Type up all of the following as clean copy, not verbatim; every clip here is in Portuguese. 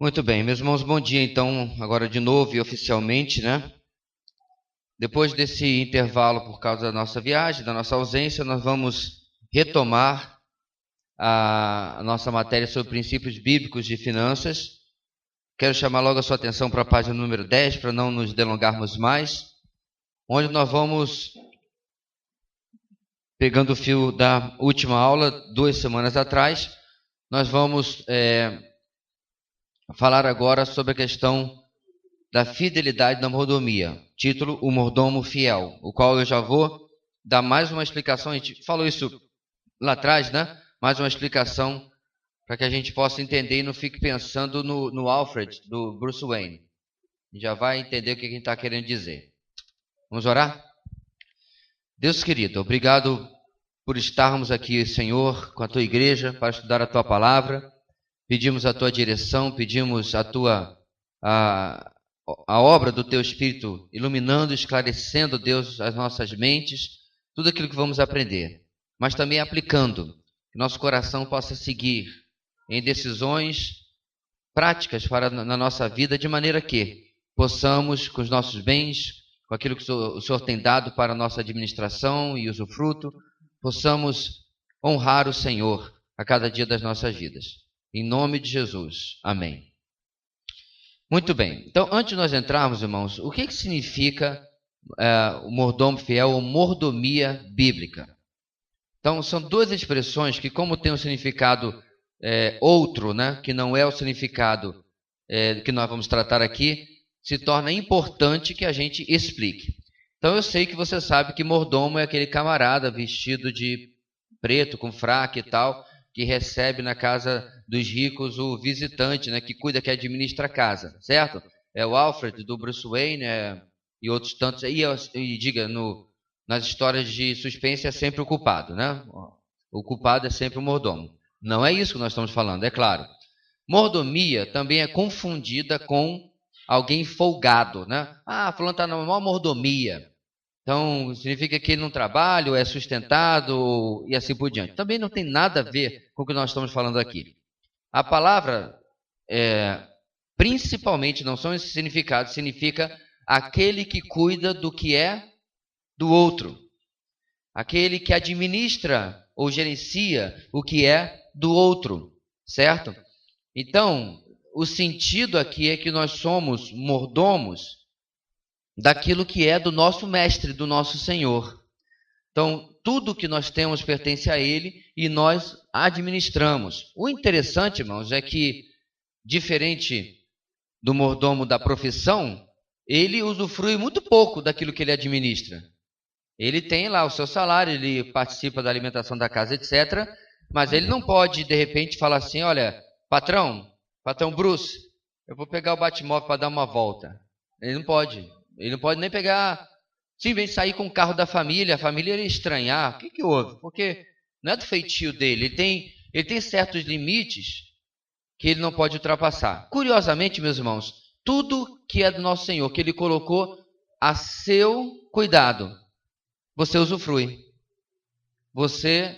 Muito bem, meus irmãos, bom dia. Então, agora de novo e oficialmente, né? Depois desse intervalo por causa da nossa viagem, da nossa ausência, nós vamos retomar a nossa matéria sobre princípios bíblicos de finanças. Quero chamar logo a sua atenção para a página número 10, para não nos delongarmos mais, onde nós vamos, pegando o fio da última aula, 2 semanas atrás, nós vamos falar agora sobre a questão da fidelidade na mordomia. Título: O Mordomo Fiel, o qual eu já vou dar mais uma explicação. A gente falou isso lá atrás, né? Mais uma explicação para que a gente possa entender e não fique pensando no Alfred, do Bruce Wayne. A gente já vai entender o que a gente está querendo dizer. Vamos orar? Deus querido, obrigado por estarmos aqui, Senhor, com a Tua igreja, para estudar a Tua palavra. Pedimos a Tua direção, pedimos a obra do Teu Espírito iluminando, esclarecendo, Deus, as nossas mentes, tudo aquilo que vamos aprender, mas também aplicando, que nosso coração possa seguir em decisões práticas na nossa vida, de maneira que possamos, com os nossos bens, com aquilo que o Senhor tem dado para a nossa administração e usufruto, possamos honrar o Senhor a cada dia das nossas vidas. Em nome de Jesus. Amém. Muito bem. Então, antes de nós entrarmos, irmãos, o que significa o mordomo fiel ou mordomia bíblica? Então, são duas expressões que, como tem um significado outro, né, que não é o significado que nós vamos tratar aqui, se torna importante que a gente explique. Então, eu sei que você sabe que mordomo é aquele camarada vestido de preto, com fraque e tal, que recebe na casa dos ricos o visitante, né, que cuida, que administra a casa, certo? É o Alfred, do Bruce Wayne, e outros tantos. E diga, nas histórias de suspense é sempre o culpado, né? O culpado é sempre o mordomo. Não é isso que nós estamos falando, é claro. Mordomia também é confundida com alguém folgado, né? Ah, fulano está na maior mordomia. Então, significa que ele não trabalha, ou é sustentado, e assim por diante. Também não tem nada a ver com o que nós estamos falando aqui. A palavra, principalmente, não são esses significados, significa aquele que cuida do que é do outro. Aquele que administra ou gerencia o que é do outro, certo? Então, o sentido aqui é que nós somos mordomos daquilo que é do nosso mestre, do nosso Senhor. Então, tudo que nós temos pertence a Ele e nós administramos. O interessante, irmãos, é que, diferente do mordomo da profissão, ele usufrui muito pouco daquilo que ele administra. Ele tem lá o seu salário, ele participa da alimentação da casa, etc. Mas ele não pode, de repente, falar assim: olha, patrão Bruce, eu vou pegar o Batmóvel para dar uma volta. Ele não pode. Ele não pode nem pegar, sim, vem sair com o carro da família, a família iria estranhar. O que houve? Porque não é do feitio dele, ele tem certos limites que ele não pode ultrapassar. Curiosamente, meus irmãos, tudo que é do nosso Senhor, que Ele colocou a seu cuidado, você usufrui. Você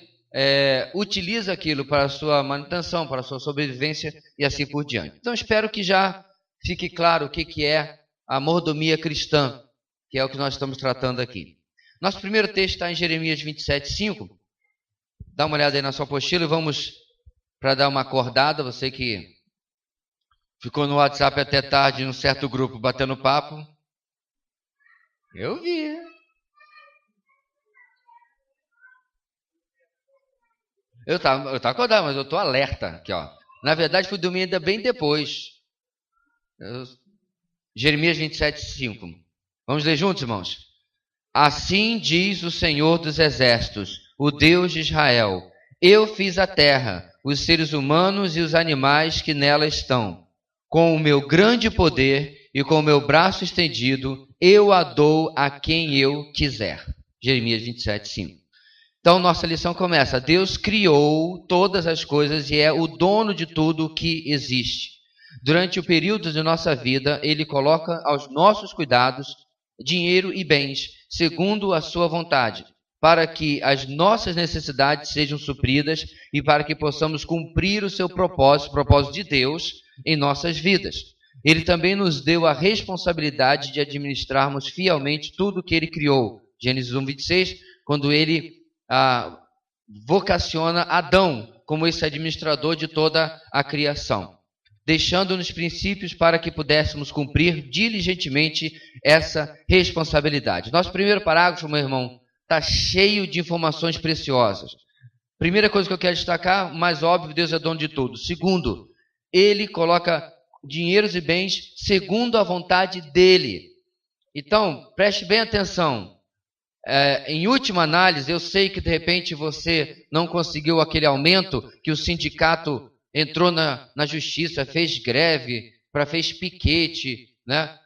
utiliza aquilo para a sua manutenção, para a sua sobrevivência e assim por diante. Então, espero que já fique claro o que é a mordomia cristã, que é o que nós estamos tratando aqui. Nosso primeiro texto está em Jeremias 27:5. Dá uma olhada aí na sua apostila e vamos para dar uma acordada. Você que ficou no WhatsApp até tarde, num certo grupo, batendo papo. Eu vi. Eu tava acordado, mas eu estou alerta aqui, ó. Na verdade, fui dormir ainda bem depois. Jeremias 27:5. Vamos ler juntos, irmãos? Assim diz o Senhor dos Exércitos, o Deus de Israel: eu fiz a terra, os seres humanos e os animais que nela estão. Com o meu grande poder e com o meu braço estendido, eu a dou a quem eu quiser. Jeremias 27:5. Então, nossa lição começa: Deus criou todas as coisas e é o dono de tudo que existe. Durante o período de nossa vida, Ele coloca aos nossos cuidados dinheiro e bens, segundo a sua vontade. para que as nossas necessidades sejam supridas e para que possamos cumprir o seu propósito, o propósito de Deus em nossas vidas. Ele também nos deu a responsabilidade de administrarmos fielmente tudo o que Ele criou. Gênesis 1:26, quando Ele vocaciona Adão como esse administrador de toda a criação, deixando-nos princípios para que pudéssemos cumprir diligentemente essa responsabilidade. Nosso primeiro parágrafo, meu irmão, está cheio de informações preciosas. Primeira coisa que eu quero destacar, mais óbvio, Deus é dono de tudo. Segundo, Ele coloca dinheiros e bens segundo a vontade dEle. Então, preste bem atenção. Em última análise, eu sei que de repente você não conseguiu aquele aumento que o sindicato entrou na justiça, fez greve, fez piquete, né?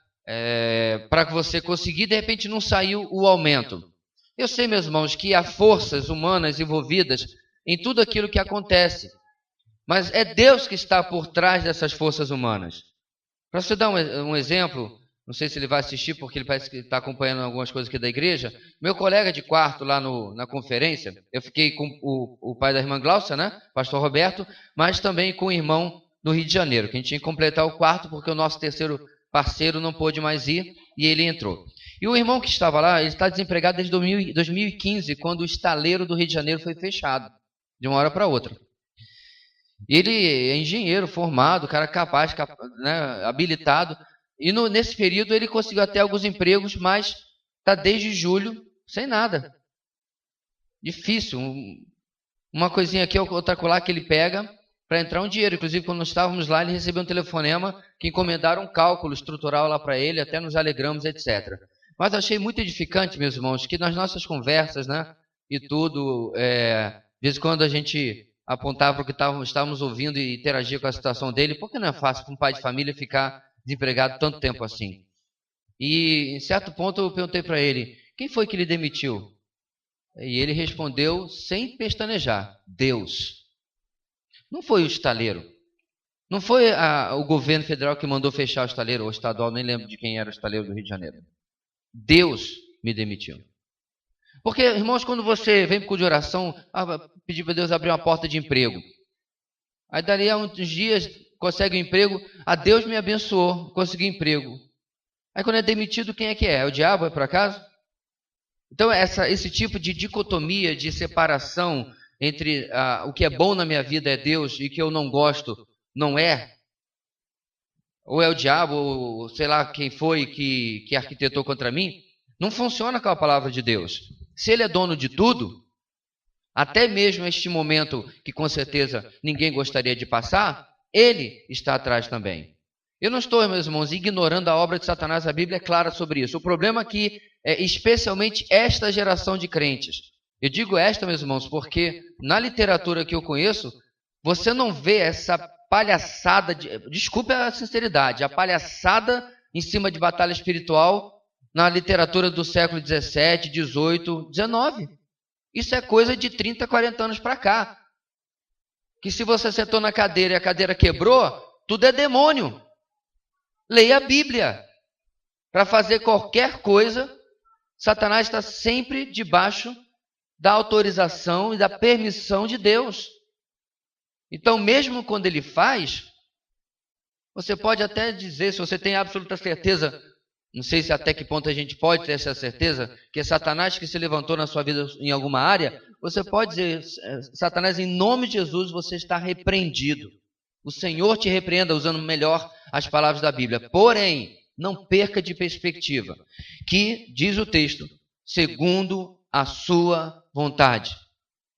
Para que você conseguir, de repente não saiu o aumento. Eu sei, meus irmãos, que há forças humanas envolvidas em tudo aquilo que acontece, mas é Deus que está por trás dessas forças humanas. Para você dar um exemplo, não sei se ele vai assistir porque ele parece que está acompanhando algumas coisas aqui da igreja, meu colega de quarto lá na conferência, eu fiquei com o pai da irmã Glaucia, né, pastor Roberto, mas também com o irmão no Rio de Janeiro, que a gente tinha que completar o quarto porque o nosso terceiro parceiro não pôde mais ir e ele entrou. E o irmão que estava lá, ele está desempregado desde 2015, quando o estaleiro do Rio de Janeiro foi fechado, de uma hora para outra. Ele é engenheiro formado, cara capaz, né, habilitado, e nesse período ele conseguiu até alguns empregos, mas está desde julho sem nada. Difícil. Uma coisinha aqui, outra colar que ele pega para entrar um dinheiro. Inclusive, quando nós estávamos lá, ele recebeu um telefonema que encomendaram um cálculo estrutural lá para ele, até nos alegramos, etc. Mas eu achei muito edificante, meus irmãos, que nas nossas conversas, né, e tudo, de vez em quando a gente apontava para o que estávamos ouvindo e interagia com a situação dele, porque não é fácil para um pai de família ficar desempregado tanto tempo assim. E em certo ponto eu perguntei para ele, quem foi que ele demitiu? E ele respondeu sem pestanejar, Deus. Não foi o estaleiro. Não foi o governo federal que mandou fechar o estaleiro, ou estadual, nem lembro de quem era o estaleiro do Rio de Janeiro. Deus me demitiu. Porque, irmãos, quando você vem para o culto de oração, pedir para Deus abrir uma porta de emprego. Aí dali a uns dias consegue um emprego, Deus me abençoou, consegui emprego. Aí quando é demitido, quem é que é? É o diabo, é por acaso? Então esse tipo de dicotomia, de separação entre o que é bom na minha vida é Deus e o que eu não gosto não é, ou é o diabo, ou sei lá quem foi que arquitetou contra mim, não funciona com a palavra de Deus. Se Ele é dono de tudo, até mesmo este momento que com certeza ninguém gostaria de passar, Ele está atrás também. Eu não estou, meus irmãos, ignorando a obra de Satanás, a Bíblia é clara sobre isso. O problema aqui é especialmente esta geração de crentes. Eu digo esta, meus irmãos, porque na literatura que eu conheço, você não vê essa palhaçada, desculpe a sinceridade, a palhaçada em cima de batalha espiritual na literatura do século 17, 18, 19. Isso é coisa de 30, 40 anos para cá. Que se você sentou na cadeira e a cadeira quebrou, tudo é demônio. Leia a Bíblia. Para fazer qualquer coisa, Satanás está sempre debaixo da autorização e da permissão de Deus. Então, mesmo quando ele faz, você pode até dizer, se você tem absoluta certeza, não sei se até que ponto a gente pode ter essa certeza, que é Satanás que se levantou na sua vida em alguma área, você pode dizer, Satanás, em nome de Jesus, você está repreendido. O Senhor te repreenda, usando melhor as palavras da Bíblia. Porém, não perca de perspectiva, que, diz o texto, segundo a sua vontade.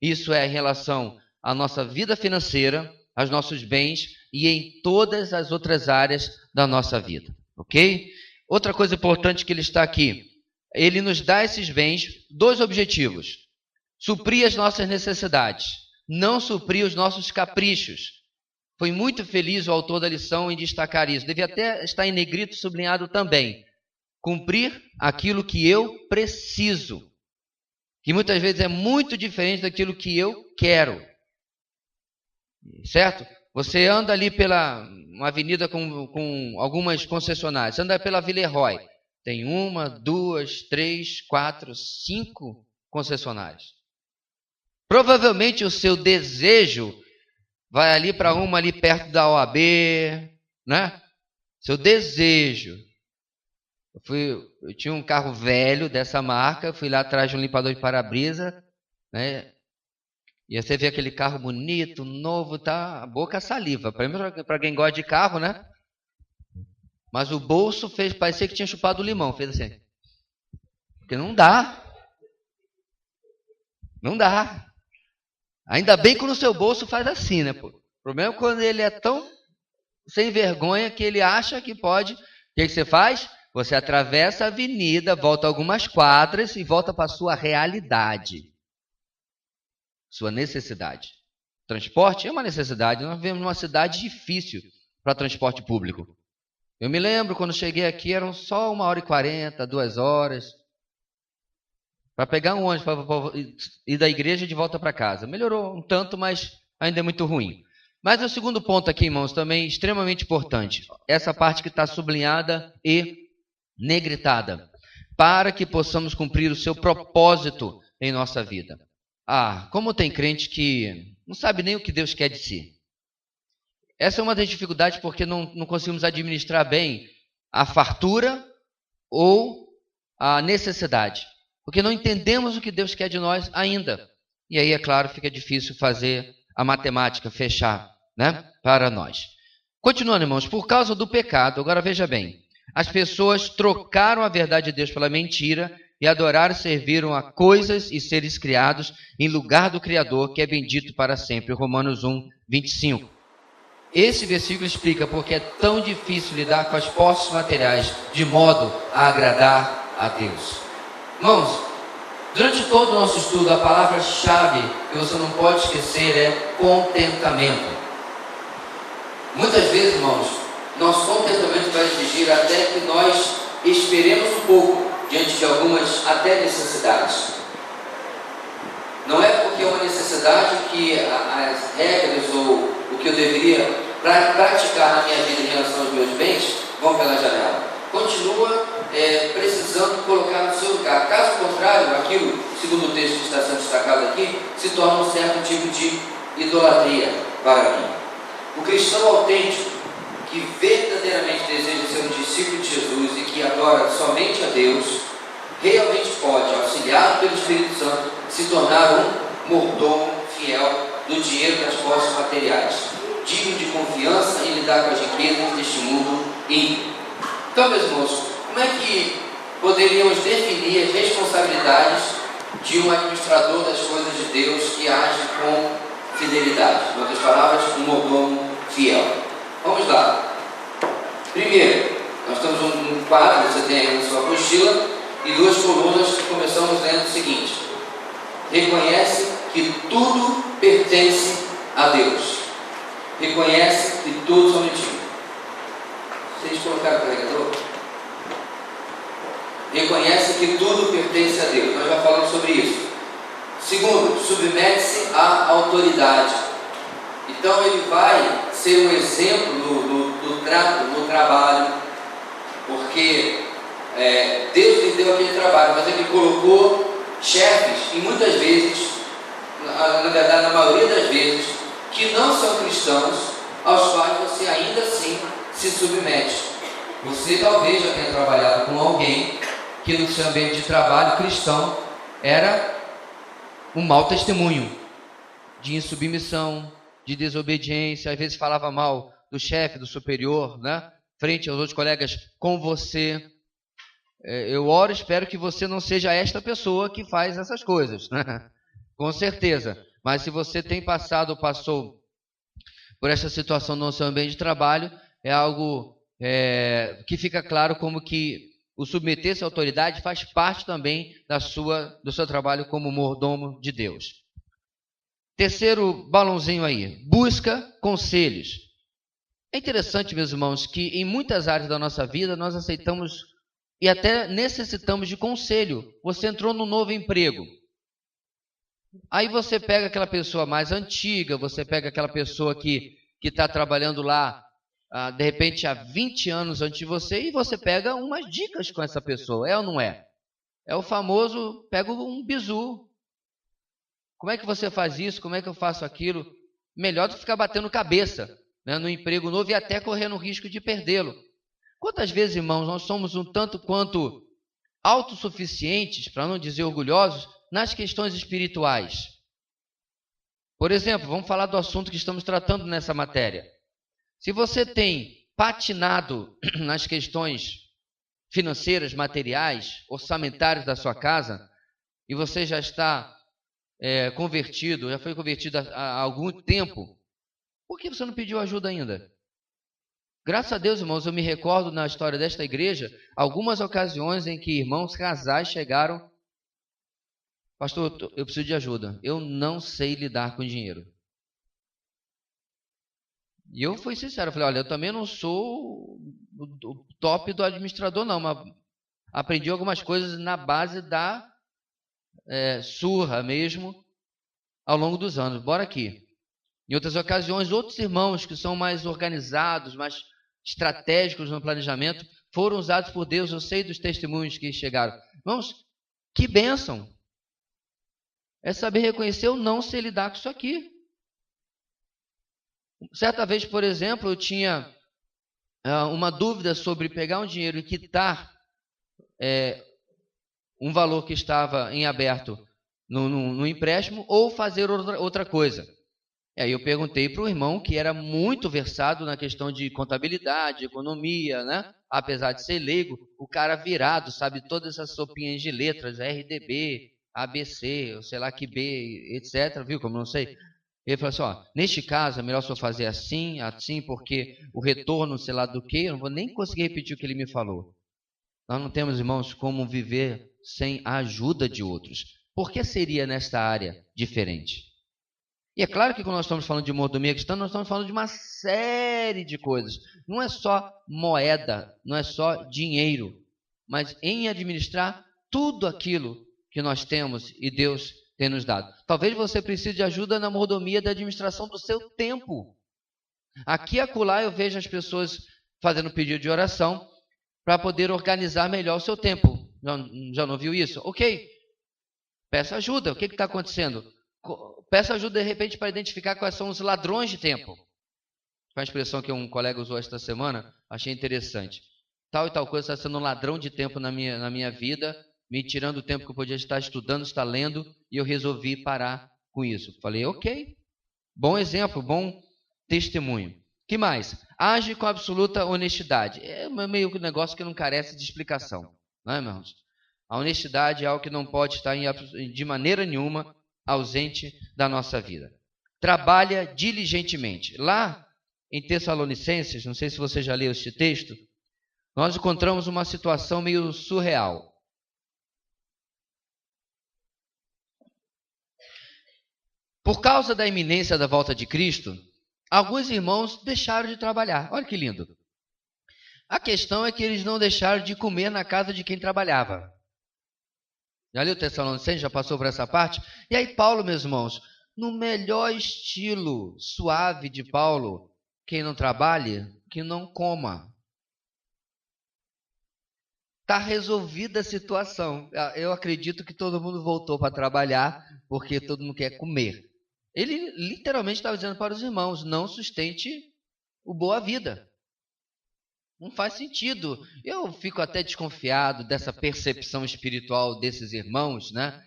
Isso é em relação à nossa vida financeira, aos nossos bens e em todas as outras áreas da nossa vida. Ok? Outra coisa importante que ele está aqui, ele nos dá esses bens, dois objetivos. Suprir as nossas necessidades, não suprir os nossos caprichos. Foi muito feliz o autor da lição em destacar isso. Devia até estar em negrito sublinhado também. Cumprir aquilo que eu preciso. Que muitas vezes é muito diferente daquilo que eu quero. Certo? Você anda ali pela uma avenida com algumas concessionárias. Você anda pela Villeroy. Tem 1, 2, 3, 4, 5 concessionárias. Provavelmente o seu desejo vai ali para uma ali perto da OAB, né? Seu desejo. Eu tinha um carro velho dessa marca, fui lá atrás de um limpador de para-brisa, né? E você vê aquele carro bonito, novo, tá? A boca saliva. Para quem gosta de carro, né? Mas o bolso fez parecer que tinha chupado o limão, fez assim. Porque não dá. Não dá. Ainda bem que no seu bolso faz assim, né? Pô? O problema é quando ele é tão sem vergonha que ele acha que pode. O que você faz? Você atravessa a avenida, volta algumas quadras e volta para a sua realidade. Sua necessidade. Transporte é uma necessidade. Nós vivemos numa cidade difícil para transporte público. Eu me lembro quando cheguei aqui, eram só 1h40, 2 horas. Para pegar um ônibus, para ir da igreja de volta para casa. Melhorou um tanto, mas ainda é muito ruim. Mas o segundo ponto aqui, irmãos, também extremamente importante. Essa parte que está sublinhada e negritada. Para que possamos cumprir o seu propósito em nossa vida. Como tem crente que não sabe nem o que Deus quer de si. Essa é uma das dificuldades porque não conseguimos administrar bem a fartura ou a necessidade. Porque não entendemos o que Deus quer de nós ainda. E aí, é claro, fica difícil fazer a matemática fechar, né, para nós. Continuando, irmãos, por causa do pecado, agora veja bem, as pessoas trocaram a verdade de Deus pela mentira e adoraram e serviram a coisas e seres criados em lugar do Criador, que é bendito para sempre. Romanos 1, 25. Esse versículo explica porque é tão difícil lidar com as posses materiais de modo a agradar a Deus. Irmãos, durante todo o nosso estudo, a palavra-chave que você não pode esquecer é contentamento. Muitas vezes, irmãos, nosso contentamento vai exigir até que nós esperemos um pouco diante de algumas até necessidades. Não é porque é uma necessidade que as regras ou o que eu deveria praticar na minha vida em relação aos meus bens vão pela janela. Continua precisando colocar no seu lugar. Caso contrário, aquilo, segundo o texto que está sendo destacado aqui, se torna um certo tipo de idolatria para mim. O cristão autêntico, que verdadeiramente deseja ser um discípulo de Jesus e que adora somente a Deus, realmente pode, auxiliado pelo Espírito Santo, se tornar um mordomo fiel do dinheiro das posses materiais, digno de confiança em lidar com as riquezas deste mundo ímpio. Então, meus irmãos, como é que poderíamos definir as responsabilidades de um administrador das coisas de Deus que age com fidelidade? Em outras palavras, um mordomo fiel. Vamos lá. Primeiro, nós temos um quadro, você tem aí na sua apostila, e 2 colunas que começamos lendo o seguinte: reconhece que tudo pertence a Deus. Reconhece que tudo são mentiras. Vocês colocaram o carregador? Reconhece que tudo pertence a Deus. Nós já falamos sobre isso. Segundo, submete-se à autoridade. Então ele vai ser um exemplo no trato, no trabalho, porque Deus lhe deu aquele trabalho, mas ele colocou chefes, e muitas vezes, na verdade, na maioria das vezes, que não são cristãos, aos quais você ainda assim se submete. Você talvez já tenha trabalhado com alguém que no seu ambiente de trabalho cristão era um mau testemunho de insubmissão, de desobediência, às vezes falava mal do chefe, do superior, né? Frente aos outros colegas com você. Eu oro e espero que você não seja esta pessoa que faz essas coisas, né? Com certeza. Mas se você tem passado ou passou por essa situação no seu ambiente de trabalho, é algo que fica claro como que o submeter-se à autoridade faz parte também do seu trabalho como mordomo de Deus. Terceiro balãozinho aí, busca conselhos. É interessante, meus irmãos, que em muitas áreas da nossa vida nós aceitamos e até necessitamos de conselho. Você entrou num novo emprego. Aí você pega aquela pessoa mais antiga, você pega aquela pessoa que está trabalhando lá, de repente, há 20 anos antes de você, e você pega umas dicas com essa pessoa, é ou não é? É o famoso, pega um bizu. Como é que você faz isso? Como é que eu faço aquilo? Melhor do que ficar batendo cabeça, né, no emprego novo e até correndo o risco de perdê-lo. Quantas vezes, irmãos, nós somos um tanto quanto autossuficientes, para não dizer orgulhosos, nas questões espirituais? Por exemplo, vamos falar do assunto que estamos tratando nessa matéria. Se você tem patinado nas questões financeiras, materiais, orçamentárias da sua casa, e você já está convertido, já foi convertido há algum tempo, por que você não pediu ajuda ainda? Graças a Deus, irmãos, eu me recordo na história desta igreja, algumas ocasiões em que irmãos casais chegaram: pastor, eu preciso de ajuda, eu não sei lidar com dinheiro. E eu fui sincero, eu falei: olha, eu também não sou o top do administrador não, mas aprendi algumas coisas na base da surra mesmo, ao longo dos anos, bora aqui. Em outras ocasiões, outros irmãos que são mais organizados, mais estratégicos no planejamento, foram usados por Deus. Eu sei dos testemunhos que chegaram. Irmãos, que bênção! É saber reconhecer, eu não sei lidar com isso aqui. Certa vez, por exemplo, eu tinha uma dúvida sobre pegar um dinheiro e quitar um valor que estava em aberto no empréstimo ou fazer outra coisa. E aí eu perguntei para o irmão, que era muito versado na questão de contabilidade, economia, né? Apesar de ser leigo, o cara virado, sabe todas essas sopinhas de letras, RDB, ABC, ou sei lá que B, etc. Viu como não sei? Ele falou assim: ó, neste caso é melhor só fazer assim, assim, porque o retorno, sei lá do que, eu não vou nem conseguir repetir o que ele me falou. Nós não temos, irmãos, como viver sem a ajuda de outros. Por que seria nesta área diferente? E é claro que quando nós estamos falando de mordomia cristã, nós estamos falando de uma série de coisas. Não é só moeda, não é só dinheiro, mas em administrar tudo aquilo que nós temos e Deus tem nos dado. Talvez você precise de ajuda na mordomia da administração do seu tempo. Aqui e acolá eu vejo as pessoas fazendo pedido de oração para poder organizar melhor o seu tempo. Já não viu isso? Ok, peça ajuda. O que está acontecendo? Peça ajuda de repente para identificar quais são os ladrões de tempo. Foi a expressão que um colega usou esta semana, achei interessante. Tal e tal coisa está sendo um ladrão de tempo na minha vida, me tirando o tempo que eu podia estar estudando, estar lendo, e eu resolvi parar com isso. Falei, ok, bom exemplo, bom testemunho. Que mais? Age com absoluta honestidade. É meio que um negócio que não carece de explicação, não é, irmãos? A honestidade é algo que não pode estar de maneira nenhuma ausente da nossa vida. Trabalha diligentemente. Lá em Tessalonicenses, não sei se você já leu este texto, nós encontramos uma situação meio surreal. Por causa da iminência da volta de Cristo, alguns irmãos deixaram de trabalhar. Olha que lindo. A questão é que eles não deixaram de comer na casa de quem trabalhava. Já leu Tessalonicenses? Já passou por essa parte? E aí Paulo, meus irmãos, no melhor estilo suave de Paulo, quem não trabalhe, que não coma. Está resolvida a situação. Eu acredito que todo mundo voltou para trabalhar, porque todo mundo quer comer. Ele literalmente estava dizendo para os irmãos, não sustente o boa vida. Não faz sentido. Eu fico até desconfiado dessa percepção espiritual desses irmãos, né?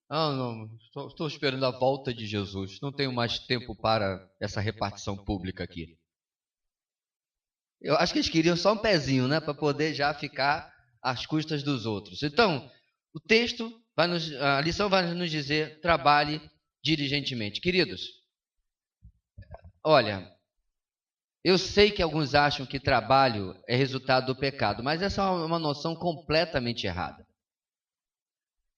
Não, estou esperando a volta de Jesus. Não tenho mais tempo para essa repartição pública aqui. Eu acho que eles queriam só um pezinho, né? Para poder já ficar às custas dos outros. Então, o texto, a lição vai nos dizer, trabalhe diligentemente. Queridos, olha, eu sei que alguns acham que trabalho é resultado do pecado, mas essa é uma noção completamente errada.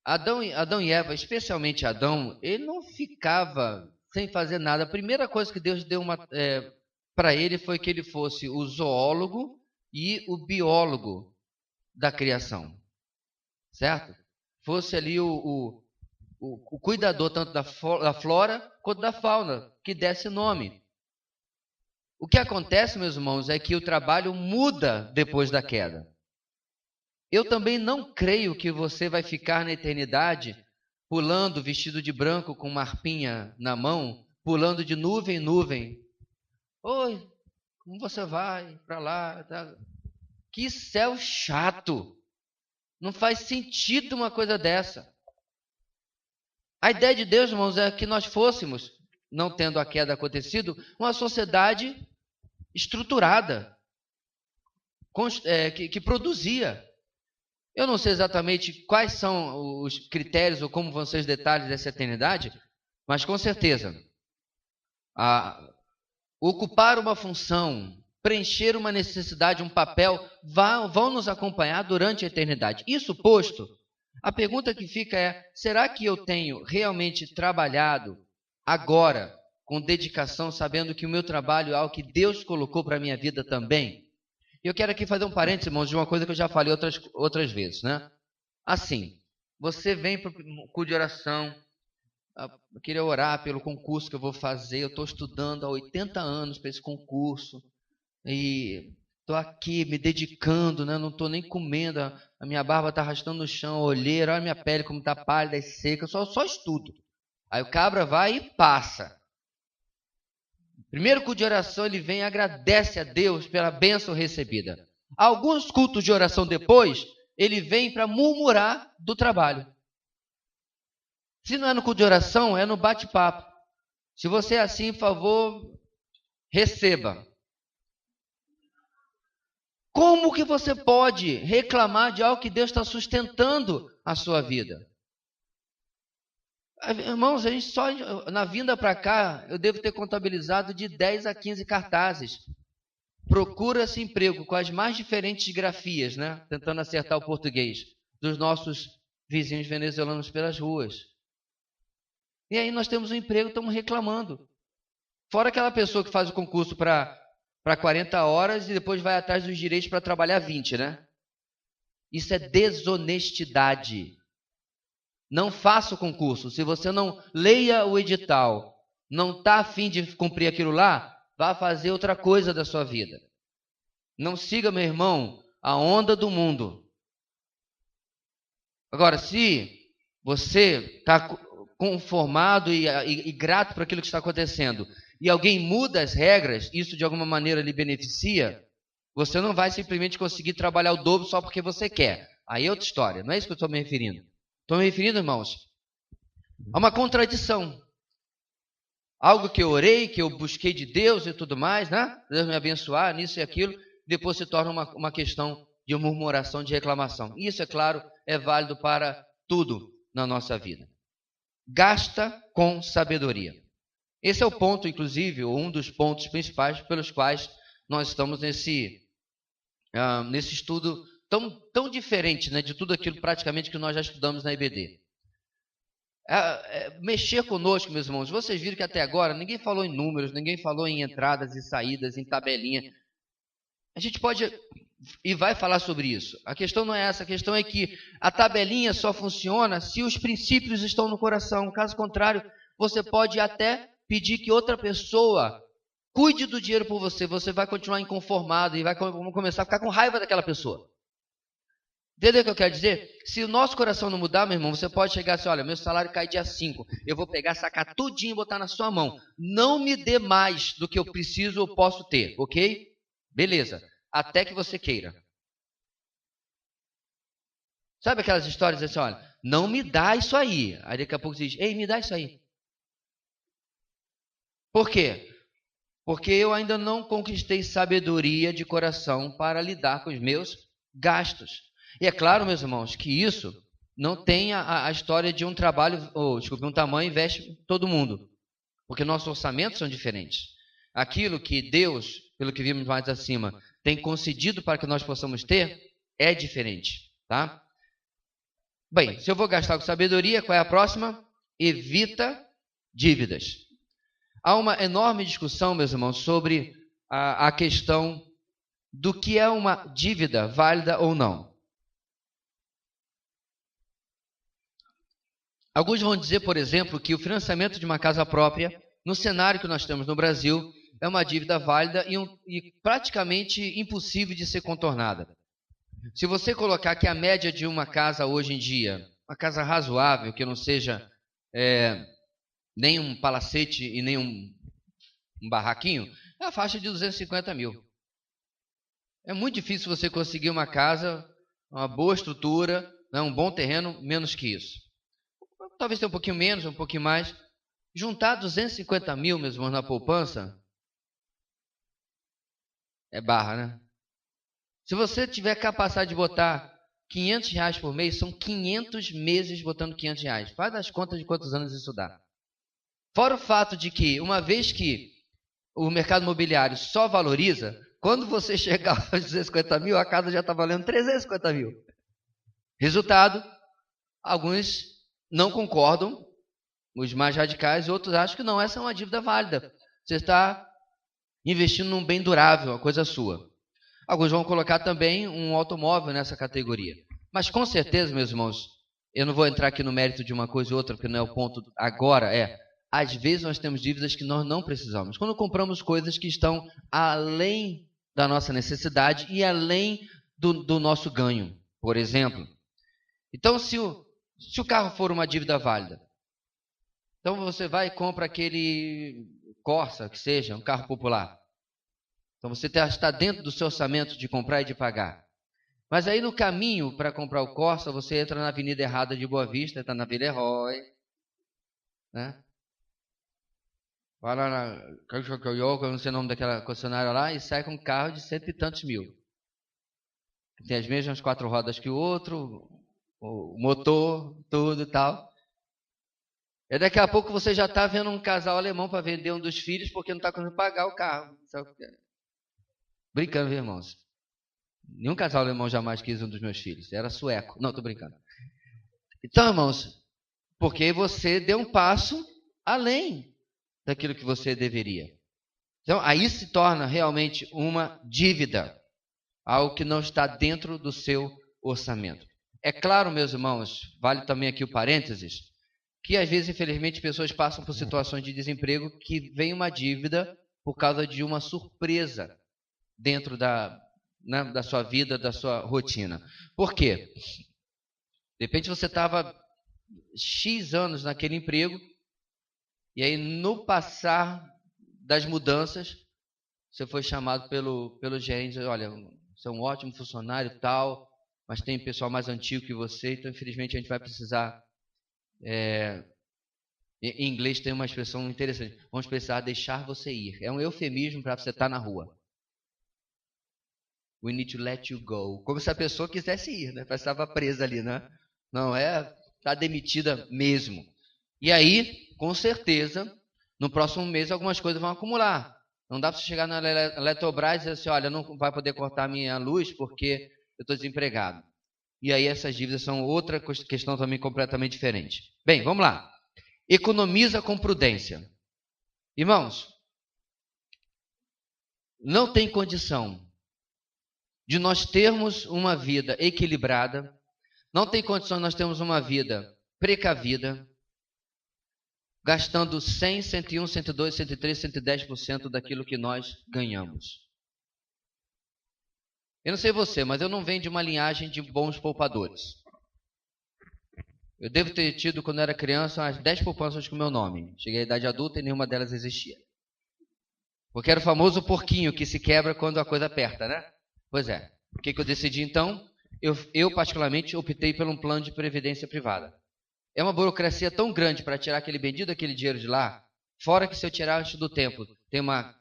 Adão e Eva, especialmente Adão, ele não ficava sem fazer nada. A primeira coisa que Deus deu para ele foi que ele fosse o zoólogo e o biólogo da criação, certo? Fosse ali o cuidador tanto da flora quanto da fauna, que desse nome. O que acontece, meus irmãos, é que o trabalho muda depois da queda. Eu também não creio que você vai ficar na eternidade pulando vestido de branco com uma harpinha na mão, pulando de nuvem em nuvem. Oi, como você vai para lá? Tá? Que céu chato! Não faz sentido uma coisa dessa. A ideia de Deus, irmãos, é que nós fôssemos, não tendo a queda acontecido, uma sociedade estruturada, que produzia. Eu não sei exatamente quais são os critérios ou como vão ser os detalhes dessa eternidade, mas com certeza, ocupar uma função, preencher uma necessidade, um papel, vão nos acompanhar durante a eternidade. Isso posto, a pergunta que fica é: será que eu tenho realmente trabalhado agora com dedicação, sabendo que o meu trabalho é algo que Deus colocou para a minha vida também? Eu quero aqui fazer um parênteses, irmãos, de uma coisa que eu já falei outras vezes, né? Assim, você vem para o culto de oração, eu queria orar pelo concurso que eu vou fazer, eu estou estudando há 80 anos para esse concurso, e estou aqui me dedicando, né? Não estou nem comendo, a minha barba está arrastando no chão, a olheira, olha a minha pele como está pálida e seca, eu só estudo. Aí o cabra vai e passa. Primeiro culto de oração, ele vem e agradece a Deus pela bênção recebida. Alguns cultos de oração depois, ele vem para murmurar do trabalho. Se não é no culto de oração, é no bate-papo. Se você é assim, por favor, receba. Como que você pode reclamar de algo que Deus está sustentando a sua vida? Irmãos, a gente só na vinda para cá, eu devo ter contabilizado de 10 a 15 cartazes. Procura-se emprego com as mais diferentes grafias, né? Tentando acertar o português, dos nossos vizinhos venezuelanos pelas ruas. E aí nós temos um emprego, estamos reclamando. Fora aquela pessoa que faz o concurso para 40 horas e depois vai atrás dos direitos para trabalhar 20, né? Isso é desonestidade. Não faça o concurso. Se você não leia o edital, não está a fim de cumprir aquilo lá, vá fazer outra coisa da sua vida. Não siga, meu irmão, a onda do mundo. Agora, se você está conformado e grato por aquilo que está acontecendo, e alguém muda as regras, isso de alguma maneira lhe beneficia, você não vai simplesmente conseguir trabalhar o dobro só porque você quer. Aí é outra história, não é isso que eu estou me referindo. Estou me referindo, irmãos, a uma contradição. Algo que eu orei, que eu busquei de Deus e tudo mais, né? Deus me abençoar nisso e aquilo, depois se torna uma questão de murmuração, de reclamação. Isso, é claro, é válido para tudo na nossa vida. Gasta com sabedoria. Esse é o ponto, inclusive, ou um dos pontos principais pelos quais nós estamos nesse estudo tão diferente, né, de tudo aquilo praticamente que nós já estudamos na IBD. Mexer conosco, meus irmãos. Vocês viram que até agora ninguém falou em números, ninguém falou em entradas e saídas, em tabelinha. A gente pode e vai falar sobre isso. A questão não é essa, a questão é que a tabelinha só funciona se os princípios estão no coração. Caso contrário, você pode até pedir que outra pessoa cuide do dinheiro por você. Você vai continuar inconformado e vai começar a ficar com raiva daquela pessoa. Entendeu o que eu quero dizer? Se o nosso coração não mudar, meu irmão, você pode chegar assim: olha, meu salário cai dia 5, eu vou pegar, sacar tudinho e botar na sua mão. Não me dê mais do que eu preciso ou posso ter, ok? Beleza, até que você queira. Sabe aquelas histórias assim, olha, não me dá isso aí. Aí daqui a pouco você diz, ei, me dá isso aí. Por quê? Porque eu ainda não conquistei sabedoria de coração para lidar com os meus gastos. E é claro, meus irmãos, que isso não tem a história de um trabalho, um tamanho veste todo mundo. Porque nossos orçamentos são diferentes. Aquilo que Deus, pelo que vimos mais acima, tem concedido para que nós possamos ter, é diferente. Tá? Bem, se eu vou gastar com sabedoria, qual é a próxima? Evita dívidas. Há uma enorme discussão, meus irmãos, sobre a questão do que é uma dívida válida ou não. Alguns vão dizer, por exemplo, que o financiamento de uma casa própria, no cenário que nós temos no Brasil, é uma dívida válida e praticamente impossível de ser contornada. Se você colocar que a média de uma casa hoje em dia, uma casa razoável, que não seja nem um palacete e nem um barraquinho, é a faixa de 250 mil. É muito difícil você conseguir uma casa, uma boa estrutura, né, um bom terreno, menos que isso. Talvez tenha um pouquinho menos, um pouquinho mais. Juntar 250 mil, meus irmãos, na poupança, é barra, né? Se você tiver capacidade de botar R$ 500 por mês, são 500 meses botando R$ 500. Faz as contas de quantos anos isso dá. Fora o fato de que, uma vez que o mercado imobiliário só valoriza, quando você chegar aos 250 mil, a casa já está valendo 350 mil. Resultado, alguns não concordam, os mais radicais, outros acham que não, essa é uma dívida válida. Você está investindo num bem durável, uma coisa sua. Alguns vão colocar também um automóvel nessa categoria. Mas com certeza, meus irmãos, eu não vou entrar aqui no mérito de uma coisa ou outra, porque não é o ponto agora, às vezes nós temos dívidas que nós não precisamos. Quando compramos coisas que estão além da nossa necessidade e além do nosso ganho, por exemplo. Então, se o carro for uma dívida válida, então você vai e compra aquele Corsa, que seja, um carro popular. Então você está dentro do seu orçamento de comprar e de pagar. Mas aí no caminho para comprar o Corsa, você entra na avenida errada de Boa Vista, está na Villeroy, né? Vai lá na eu não sei o nome daquela concessionária lá, e sai com um carro de 100 e tantos mil. Tem as mesmas 4 rodas que o outro, o motor, tudo e tal. E daqui a pouco você já está vendo um casal alemão para vender um dos filhos porque não está conseguindo pagar o carro. Brincando, viu, irmãos? Nenhum casal alemão jamais quis um dos meus filhos. Era sueco. Não, estou brincando. Então, irmãos, porque você deu um passo além daquilo que você deveria. Então, aí se torna realmente uma dívida, algo que não está dentro do seu orçamento. É claro, meus irmãos, vale também aqui o parênteses, que às vezes, infelizmente, pessoas passam por situações de desemprego que vem uma dívida por causa de uma surpresa dentro da sua vida, da sua rotina. Por quê? De repente você estava X anos naquele emprego, e aí no passar das mudanças, você foi chamado pelo gerente, olha, você é um ótimo funcionário e tal, mas tem pessoal mais antigo que você, então infelizmente a gente vai precisar... Em inglês tem uma expressão interessante, vamos precisar deixar você ir. É um eufemismo para você estar na rua. We need to let you go. Como se a pessoa quisesse ir, né? Estava presa ali, né? Não, está demitida mesmo. E aí, com certeza, no próximo mês algumas coisas vão acumular. Não dá para você chegar na Eletrobras e dizer assim, olha, não vai poder cortar minha luz porque eu estou desempregado. E aí essas dívidas são outra questão também completamente diferente. Bem, vamos lá. Economiza com prudência. Irmãos, não tem condição de nós termos uma vida equilibrada, não tem condição de nós termos uma vida precavida, gastando 100, 101, 102, 103, 110% daquilo que nós ganhamos. Eu não sei você, mas eu não venho de uma linhagem de bons poupadores. Eu devo ter tido, quando era criança, umas 10 poupanças com o meu nome. Cheguei à idade adulta e nenhuma delas existia. Porque era o famoso porquinho que se quebra quando a coisa aperta, né? Pois é. O que eu decidi então? Eu particularmente optei por um plano de previdência privada. É uma burocracia tão grande para tirar aquele bendito daquele dinheiro de lá, fora que se eu tirar antes do tempo, tem uma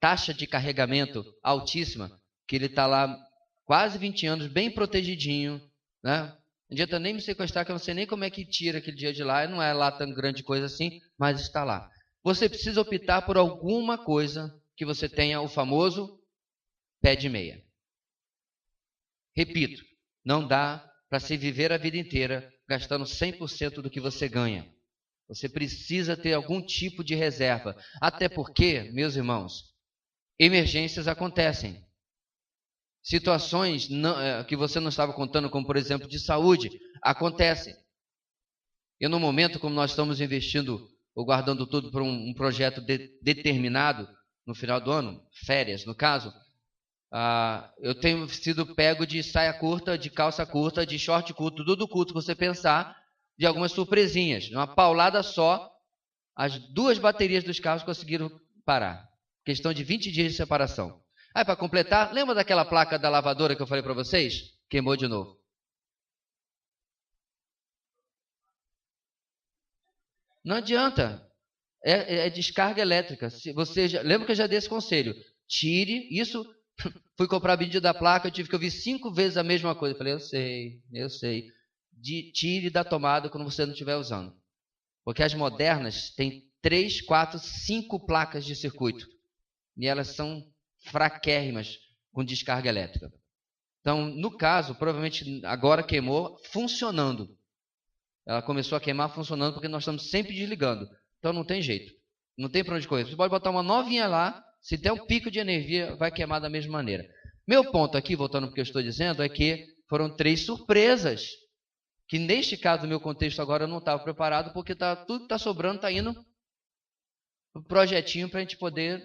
taxa de carregamento altíssima, que ele está lá quase 20 anos, bem protegidinho, né? Não adianta nem me sequestrar, que eu não sei nem como é que tira aquele dinheiro de lá, não é lá tão grande coisa assim, mas está lá. Você precisa optar por alguma coisa que você tenha o famoso pé de meia. Repito, não dá para se viver a vida inteira gastando 100% do que você ganha. Você precisa ter algum tipo de reserva. Até porque, meus irmãos, emergências acontecem. Situações que você não estava contando, como por exemplo de saúde, acontecem. E no momento como nós estamos investindo ou guardando tudo para um projeto determinado, no final do ano, férias no caso, Eu tenho sido pego de saia curta, de calça curta, de short curto, tudo curto que você pensar, de algumas surpresinhas. Numa paulada só, as 2 baterias dos carros conseguiram parar. Questão de 20 dias de separação. Aí, para completar, lembra daquela placa da lavadora que eu falei para vocês? Queimou de novo. Não adianta. É descarga elétrica. Se você lembra que eu já dei esse conselho? Tire isso. Fui comprar vídeo da placa, eu tive que ouvir 5 vezes a mesma coisa. Eu falei, eu sei. Tire da tomada quando você não estiver usando. Porque as modernas têm 3, 4, 5 placas de circuito. E elas são fraquérrimas com descarga elétrica. Então, no caso, provavelmente agora queimou funcionando. Ela começou a queimar funcionando porque nós estamos sempre desligando. Então não tem jeito. Não tem para onde correr. Você pode botar uma novinha lá, se der um pico de energia, vai queimar da mesma maneira. Meu ponto aqui, voltando para o que eu estou dizendo, é que foram 3 surpresas. Que neste caso, no meu contexto agora, eu não estava preparado, porque tudo que está sobrando está indo para o projetinho para a gente poder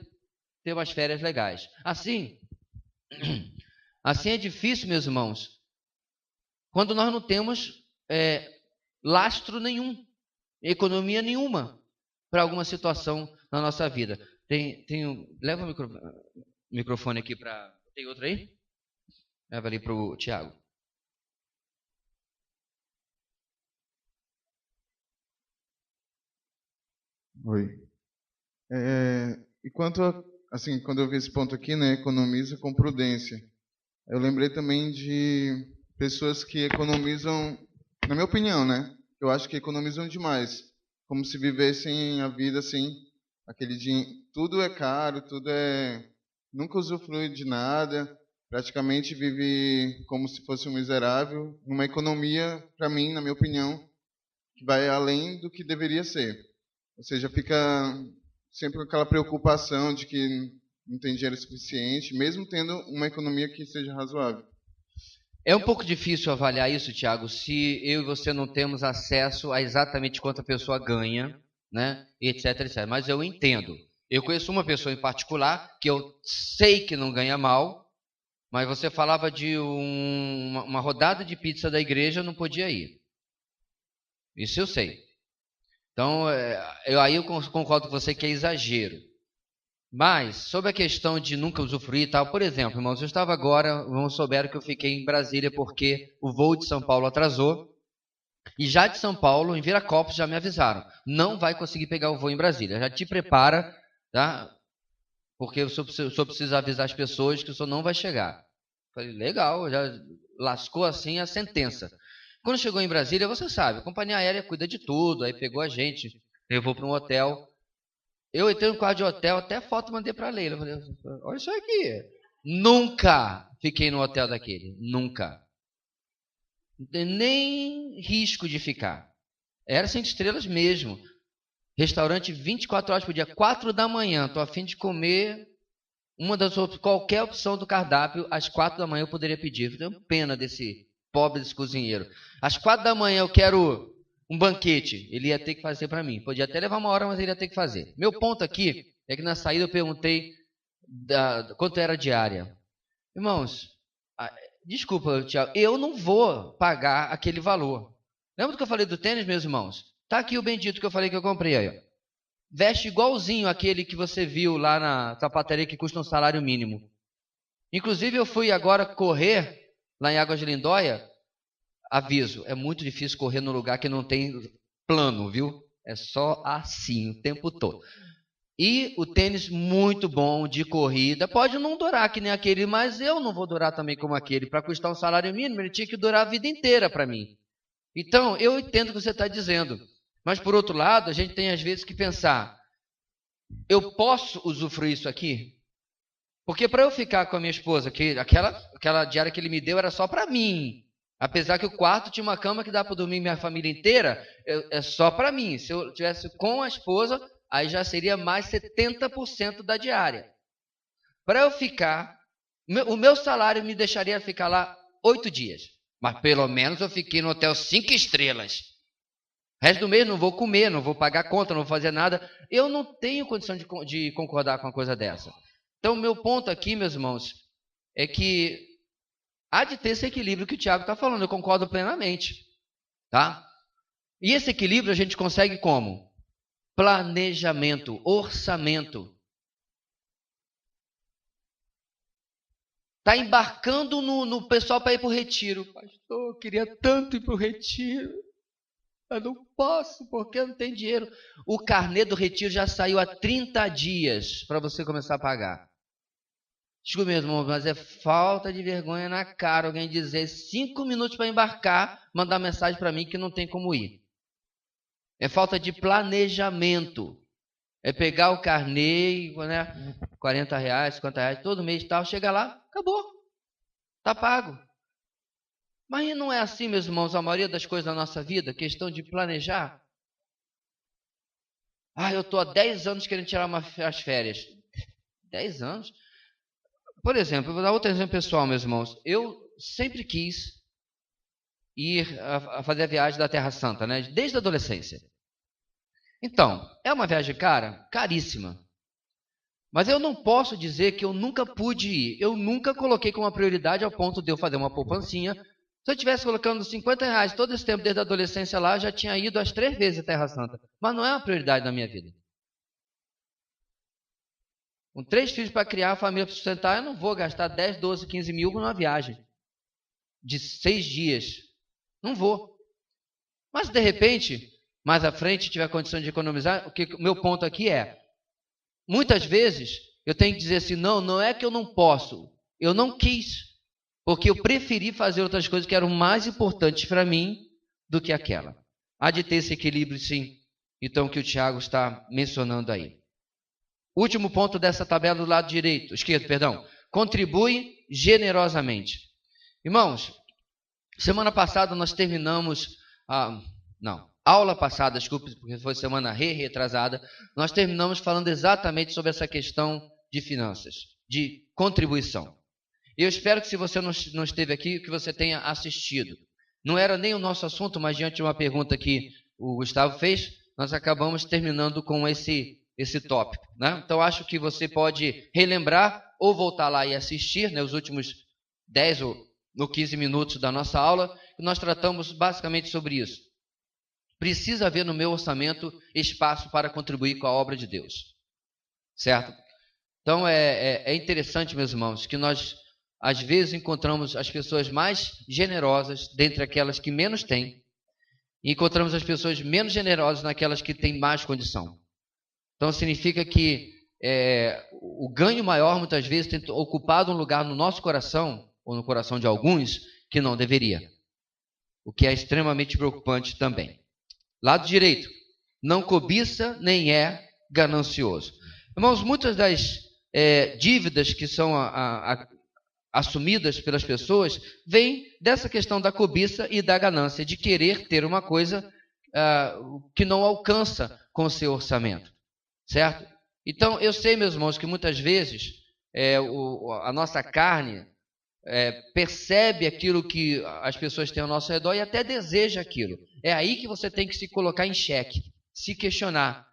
ter umas férias legais. Assim é difícil, meus irmãos, quando nós não temos lastro nenhum, economia nenhuma para alguma situação na nossa vida. Leva o microfone aqui para... Tem outro aí? Leva ali para o Tiago. Oi. E assim, quando eu vi esse ponto aqui, né, economiza com prudência. Eu lembrei também de pessoas que economizam, na minha opinião, né? Eu acho que economizam demais, como se vivessem a vida assim, aquele dinheiro, tudo é caro, nunca usufrui de nada, praticamente vive como se fosse um miserável, uma economia, para mim, na minha opinião, que vai além do que deveria ser. Ou seja, fica sempre com aquela preocupação de que não tem dinheiro suficiente, mesmo tendo uma economia que seja razoável. É um pouco difícil avaliar isso, Tiago, se eu e você não temos acesso a exatamente quanto a pessoa ganha, né, etc, etc. Mas eu entendo. Eu conheço uma pessoa em particular que eu sei que não ganha mal, mas você falava de uma rodada de pizza da igreja, não podia ir. Isso eu sei. Então, aí eu concordo com você que é exagero. Mas, sobre a questão de nunca usufruir e tal, por exemplo, irmãos, eu estava agora, irmãos souberam que eu fiquei em Brasília porque o voo de São Paulo atrasou. E já de São Paulo, em Viracopos, já me avisaram. Não vai conseguir pegar o voo em Brasília. Já te prepara, tá? Porque o senhor precisa avisar as pessoas que o senhor não vai chegar. Falei, legal, já lascou assim a sentença. Quando chegou em Brasília, você sabe, a companhia aérea cuida de tudo. Aí pegou a gente, levou para um hotel. Eu entrei no quarto de hotel, até foto mandei para a Leila. Falei, olha isso aqui. Nunca fiquei no hotel daquele. Nunca. Não tem nem risco de ficar. Era 5 estrelas mesmo. Restaurante 24 horas por dia. 4 da manhã. Estou a fim de comer qualquer opção do cardápio. Às 4 da manhã eu poderia pedir. Eu tenho pena desse pobre desse cozinheiro. Às 4 da manhã eu quero um banquete, ele ia ter que fazer para mim. Podia até levar 1 hora, mas ele ia ter que fazer. Meu ponto aqui é que na saída eu perguntei quanto era a diária. Irmãos, desculpa, Tiago, eu não vou pagar aquele valor. Lembra do que eu falei do tênis, meus irmãos? Tá aqui o bendito que eu falei que eu comprei aí. Ó. Veste igualzinho aquele que você viu lá na sapataria que custa um salário mínimo. Inclusive eu fui agora correr lá em Águas de Lindóia. Aviso, é muito difícil correr num lugar que não tem plano, viu? É só assim o tempo todo. E o tênis muito bom de corrida. Pode não durar que nem aquele, mas eu não vou durar também como aquele. Para custar um salário mínimo, ele tinha que durar a vida inteira para mim. Então, eu entendo o que você está dizendo. Mas, por outro lado, a gente tem às vezes que pensar, eu posso usufruir isso aqui? Porque para eu ficar com a minha esposa, que aquela diária que ele me deu era só para mim. Apesar que o quarto tinha uma cama que dá para dormir minha família inteira, é só para mim. Se eu tivesse com a esposa, aí já seria mais 70% da diária. Para eu ficar, o meu salário me deixaria ficar lá 8 dias. Mas pelo menos eu fiquei no hotel 5 estrelas. O resto do mês não vou comer, não vou pagar conta, não vou fazer nada. Eu não tenho condição de concordar com uma coisa dessa. Então, meu ponto aqui, meus irmãos, é que há de ter esse equilíbrio que o Tiago está falando, eu concordo plenamente. Tá? E esse equilíbrio a gente consegue como? Planejamento, orçamento. Está embarcando no pessoal para ir para o retiro. Pastor, eu queria tanto ir para o retiro. Eu não posso, porque eu não tenho dinheiro. O carnê do retiro já saiu há 30 dias para você começar a pagar. Desculpa, meu irmão, mas é falta de vergonha na cara alguém dizer 5 minutos para embarcar, mandar mensagem para mim que não tem como ir. É falta de planejamento. É pegar o carnê, né, R$40, R$50, todo mês e tal, chega lá, acabou. Está pago. Mas não é assim, meus irmãos, a maioria das coisas da nossa vida, questão de planejar. Eu estou há 10 anos querendo tirar as férias. 10 anos? Por exemplo, eu vou dar outro exemplo pessoal, meus irmãos. Eu sempre quis ir a fazer a viagem da Terra Santa, né? Desde a adolescência. Então, é uma viagem cara? Caríssima. Mas eu não posso dizer que eu nunca pude ir. Eu nunca coloquei como uma prioridade ao ponto de eu fazer uma poupancinha. Se eu estivesse colocando R$50 todo esse tempo desde a adolescência lá, eu já tinha ido as 3 vezes à Terra Santa. Mas não é uma prioridade da minha vida. Com 3 filhos para criar, a família para sustentar, eu não vou gastar 10, 12, 15 mil numa viagem de 6 dias. Não vou. Mas, de repente, mais à frente, tiver condição de economizar, o meu ponto aqui é, muitas vezes, eu tenho que dizer assim, não é que eu não posso, eu não quis, porque eu preferi fazer outras coisas que eram mais importantes para mim do que aquela. Há de ter esse equilíbrio, sim, então, que o Tiago está mencionando aí. Último ponto dessa tabela do lado esquerdo, perdão. Contribui generosamente. Irmãos, semana passada nós terminamos... aula passada, desculpe, porque foi semana retrasada, nós terminamos falando exatamente sobre essa questão de finanças, de contribuição. Eu espero que se você não esteve aqui, que você tenha assistido. Não era nem o nosso assunto, mas diante de uma pergunta que o Gustavo fez, nós acabamos terminando com esse tópico, né? Então, acho que você pode relembrar ou voltar lá e assistir, né, os últimos 10 ou 15 minutos da nossa aula, que nós tratamos basicamente sobre isso. Precisa haver no meu orçamento espaço para contribuir com a obra de Deus, certo? Então, é interessante, meus irmãos, que nós, às vezes, encontramos as pessoas mais generosas dentre aquelas que menos têm, e encontramos as pessoas menos generosas naquelas que têm mais condição. Então, significa que o ganho maior, muitas vezes, tem ocupado um lugar no nosso coração, ou no coração de alguns, que não deveria. O que é extremamente preocupante também. Lado direito, não cobiça nem é ganancioso. Irmãos, muitas das dívidas que são assumidas pelas pessoas vêm dessa questão da cobiça e da ganância, de querer ter uma coisa que não alcança com o seu orçamento. Certo? Então, eu sei, meus irmãos, que muitas vezes a nossa carne percebe aquilo que as pessoas têm ao nosso redor e até deseja aquilo. É aí que você tem que se colocar em xeque, se questionar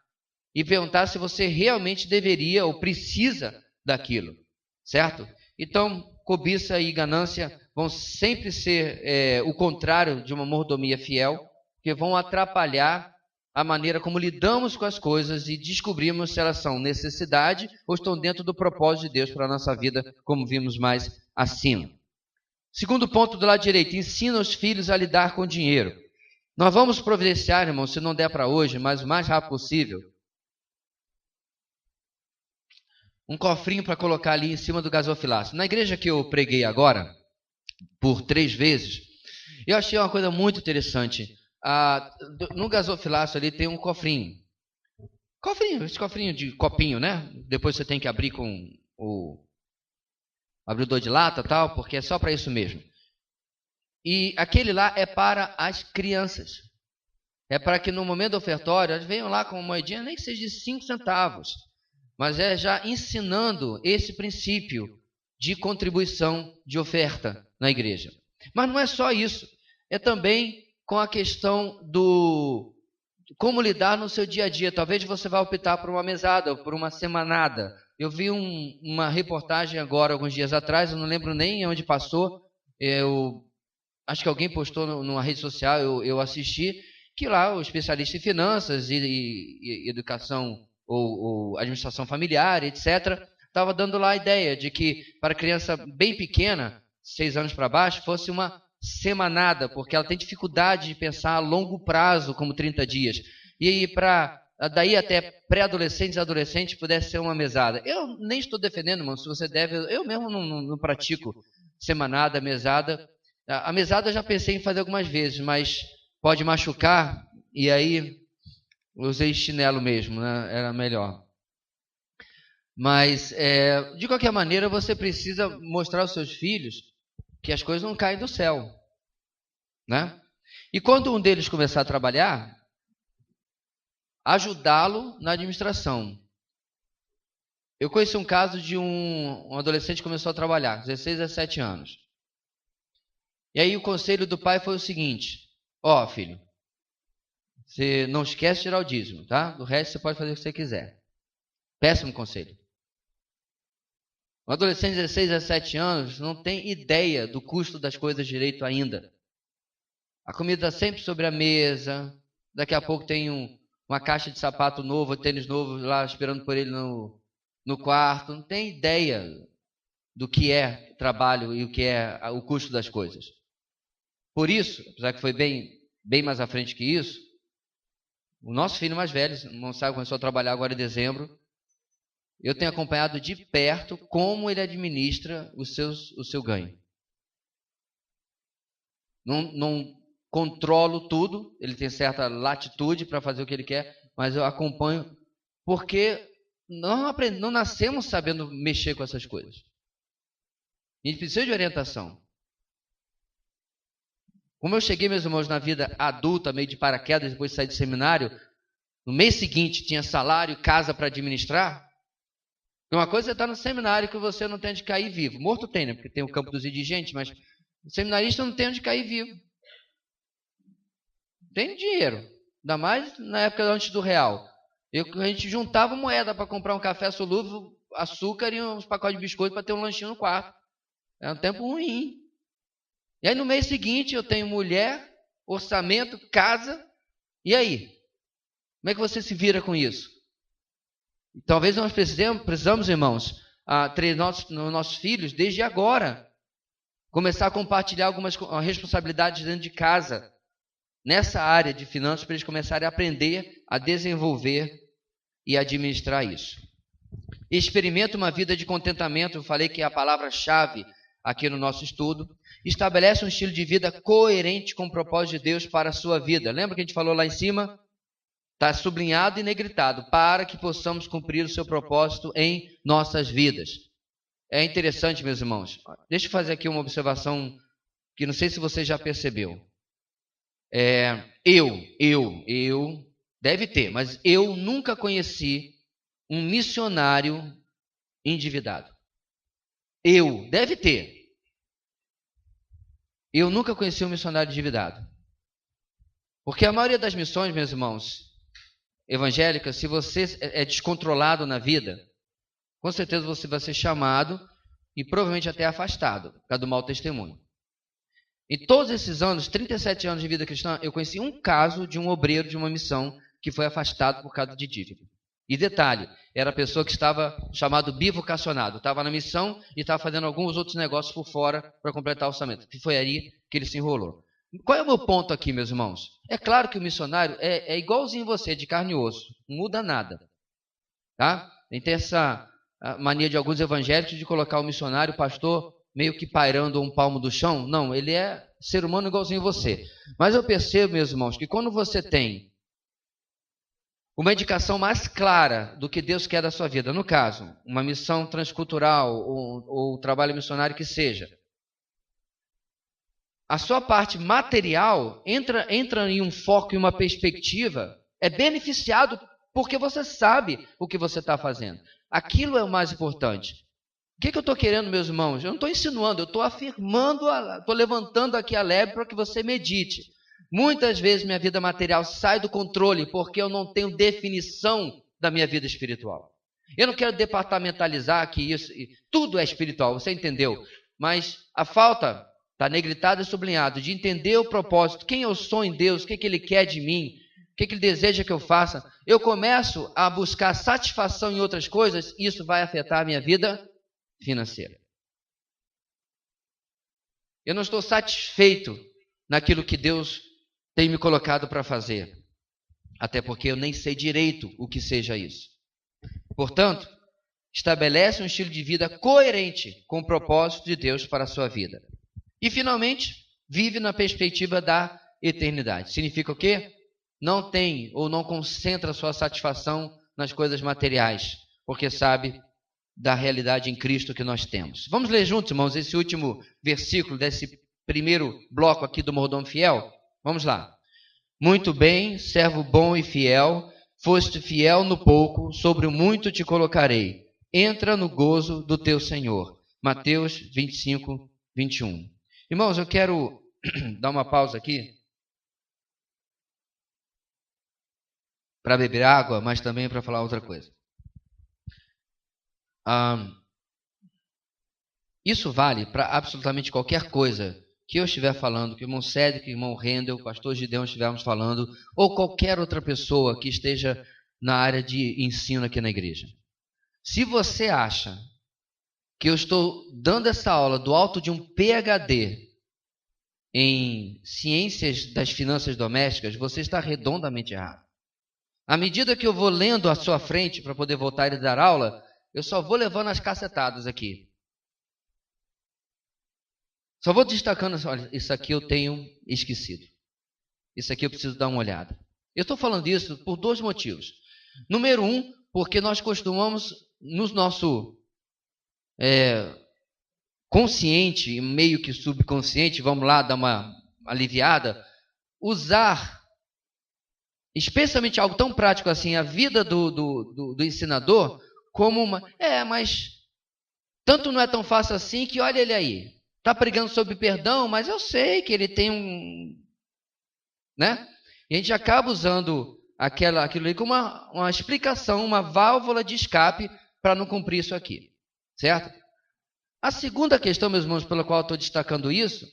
e perguntar se você realmente deveria ou precisa daquilo. Certo? Então, cobiça e ganância vão sempre ser o contrário de uma mordomia fiel, que vão atrapalhar a maneira como lidamos com as coisas e descobrimos se elas são necessidade ou estão dentro do propósito de Deus para a nossa vida, como vimos mais acima. Segundo ponto do lado direito, ensina os filhos a lidar com dinheiro. Nós vamos providenciar, irmão, se não der para hoje, mas o mais rápido possível, um cofrinho para colocar ali em cima do gasofilácio. Na igreja que eu preguei agora, por 3 vezes, eu achei uma coisa muito interessante. No gasofilácio ali tem um cofrinho. Esse cofrinho de copinho, né? Depois você tem que abrir com o abridor de lata, tal, porque é só para isso mesmo. E aquele lá é para as crianças. É para que no momento do ofertório elas venham lá com uma moedinha, nem que seja de 5 centavos. Mas é já ensinando esse princípio de contribuição, de oferta na igreja. Mas não é só isso. É também com a questão do como lidar no seu dia a dia. Talvez você vá optar por uma mesada ou por uma semanada. eu vi uma reportagem agora, alguns dias atrás, eu não lembro nem onde passou, eu acho que alguém postou numa rede social, eu assisti, que lá o especialista em finanças e educação ou administração familiar, etc., estava dando lá a ideia de que para criança bem pequena, 6 anos para baixo, fosse uma semanada, porque ela tem dificuldade de pensar a longo prazo, como 30 dias. E para daí até pré-adolescentes e adolescentes pudesse ser uma mesada. Eu nem estou defendendo, irmão, se você deve, eu mesmo não pratico semanada, mesada. A mesada eu já pensei em fazer algumas vezes, mas pode machucar, e aí usei chinelo mesmo, né? Era melhor. Mas, de qualquer maneira, você precisa mostrar aos seus filhos que as coisas não caem do céu, né? E quando um deles começar a trabalhar, ajudá-lo na administração. Eu conheci um caso de um adolescente que começou a trabalhar, 16, 17 anos. E aí o conselho do pai foi o seguinte: ó, filho, você não esquece de tirar o dízimo, tá? Do resto você pode fazer o que você quiser. Péssimo conselho. Um adolescente de 16, 17 anos não tem ideia do custo das coisas direito ainda. A comida está sempre sobre a mesa, daqui a pouco tem uma caixa de sapato novo, tênis novo lá esperando por ele no quarto. Não tem ideia do que é trabalho e o que é o custo das coisas. Por isso, apesar que foi bem mais à frente que isso, o nosso filho mais velho, não sabe, começou a trabalhar agora em dezembro. Eu tenho acompanhado de perto como ele administra o seu ganho. Não controlo tudo, ele tem certa latitude para fazer o que ele quer, mas eu acompanho, porque não nascemos sabendo mexer com essas coisas. A gente precisa de orientação. Como eu cheguei, meus irmãos, na vida adulta, meio de paraquedas, depois de sair do seminário, no mês seguinte tinha salário e casa para administrar. Uma coisa é você estar no seminário que você não tem onde cair vivo. Morto tem, né? Porque tem o campo dos indigentes, mas o seminarista não tem onde cair vivo. Tem dinheiro. Ainda mais na época antes do real. A gente juntava moeda para comprar um café solúvel, açúcar e uns pacotes de biscoito para ter um lanchinho no quarto. Era um tempo ruim. E aí no mês seguinte eu tenho mulher, orçamento, casa. E aí? Como é que você se vira com isso? Talvez nós precisamos, irmãos, treinar nossos filhos desde agora. Começar a compartilhar algumas responsabilidades dentro de casa, nessa área de finanças, para eles começarem a aprender a desenvolver e administrar isso. Experimenta uma vida de contentamento, eu falei que é a palavra-chave aqui no nosso estudo. Estabelece um estilo de vida coerente com o propósito de Deus para a sua vida. Lembra que a gente falou lá em cima? Está sublinhado e negritado, para que possamos cumprir o seu propósito em nossas vidas. É interessante, meus irmãos. Deixa eu fazer aqui uma observação que não sei se você já percebeu. Deve ter, mas eu nunca conheci um missionário endividado. Deve ter. Eu nunca conheci um missionário endividado. Porque a maioria das missões, meus irmãos, evangélicas, se você é descontrolado na vida, com certeza você vai ser chamado e provavelmente até afastado por causa do mau testemunho. Em todos esses anos, 37 anos de vida cristã, eu conheci um caso de um obreiro de uma missão que foi afastado por causa de dívida. E detalhe, era a pessoa que estava chamado bivocacionado, estava na missão e estava fazendo alguns outros negócios por fora para completar o orçamento, que foi aí que ele se enrolou. Qual é o meu ponto aqui, meus irmãos? É claro que o missionário é igualzinho você, de carne e osso, não muda nada. Tá? Tem essa mania de alguns evangélicos de colocar o missionário, o pastor, meio que pairando um palmo do chão. Não, ele é ser humano igualzinho você. Mas eu percebo, meus irmãos, que quando você tem uma indicação mais clara do que Deus quer da sua vida, no caso, uma missão transcultural ou trabalho missionário que seja, a sua parte material entra em um foco e uma perspectiva, é beneficiado porque você sabe o que você está fazendo. Aquilo é o mais importante. O que eu estou querendo, meus irmãos? Eu não estou insinuando, eu estou afirmando, estou levantando aqui a lebre para que você medite. Muitas vezes minha vida material sai do controle porque eu não tenho definição da minha vida espiritual. Eu não quero departamentalizar que isso, tudo é espiritual, você entendeu? Mas a falta, está negritado e sublinhado, de entender o propósito, quem eu sou em Deus, o que Ele quer de mim, o que Ele deseja que eu faça. Eu começo a buscar satisfação em outras coisas, e isso vai afetar a minha vida financeira. Eu não estou satisfeito naquilo que Deus tem me colocado para fazer, até porque eu nem sei direito o que seja isso. Portanto, estabelece um estilo de vida coerente com o propósito de Deus para a sua vida. E, finalmente, vive na perspectiva da eternidade. Significa o quê? Não tem ou não concentra sua satisfação nas coisas materiais, porque sabe da realidade em Cristo que nós temos. Vamos ler juntos, irmãos, esse último versículo desse primeiro bloco aqui do mordomo fiel? Vamos lá. Muito bem, servo bom e fiel, foste fiel no pouco, sobre o muito te colocarei. Entra no gozo do teu Senhor. Mateus 25, 21. Irmãos, eu quero dar uma pausa aqui para beber água, mas também para falar outra coisa. Isso vale para absolutamente qualquer coisa que eu estiver falando, que o irmão Cédric, o irmão Rendel, o pastor Gideão estivermos falando, ou qualquer outra pessoa que esteja na área de ensino aqui na igreja. Se você acha que eu estou dando essa aula do alto de um PhD em ciências das finanças domésticas, você está redondamente errado. À medida que eu vou lendo à sua frente para poder voltar e dar aula, eu só vou levando as cacetadas aqui. Só vou destacando, olha, isso aqui eu tenho esquecido. Isso aqui eu preciso dar uma olhada. Eu estou falando isso por dois motivos. Número um, porque nós costumamos, no nosso consciente, meio que subconsciente, vamos lá dar uma aliviada, usar, especialmente algo tão prático assim, a vida do ensinador, como uma... mas tanto não é tão fácil assim que olha ele aí. Está pregando sobre perdão, mas eu sei que ele tem né? E a gente acaba usando aquilo ali como uma explicação, uma válvula de escape para não cumprir isso aqui. Certo? A segunda questão, meus irmãos, pela qual eu estou destacando isso,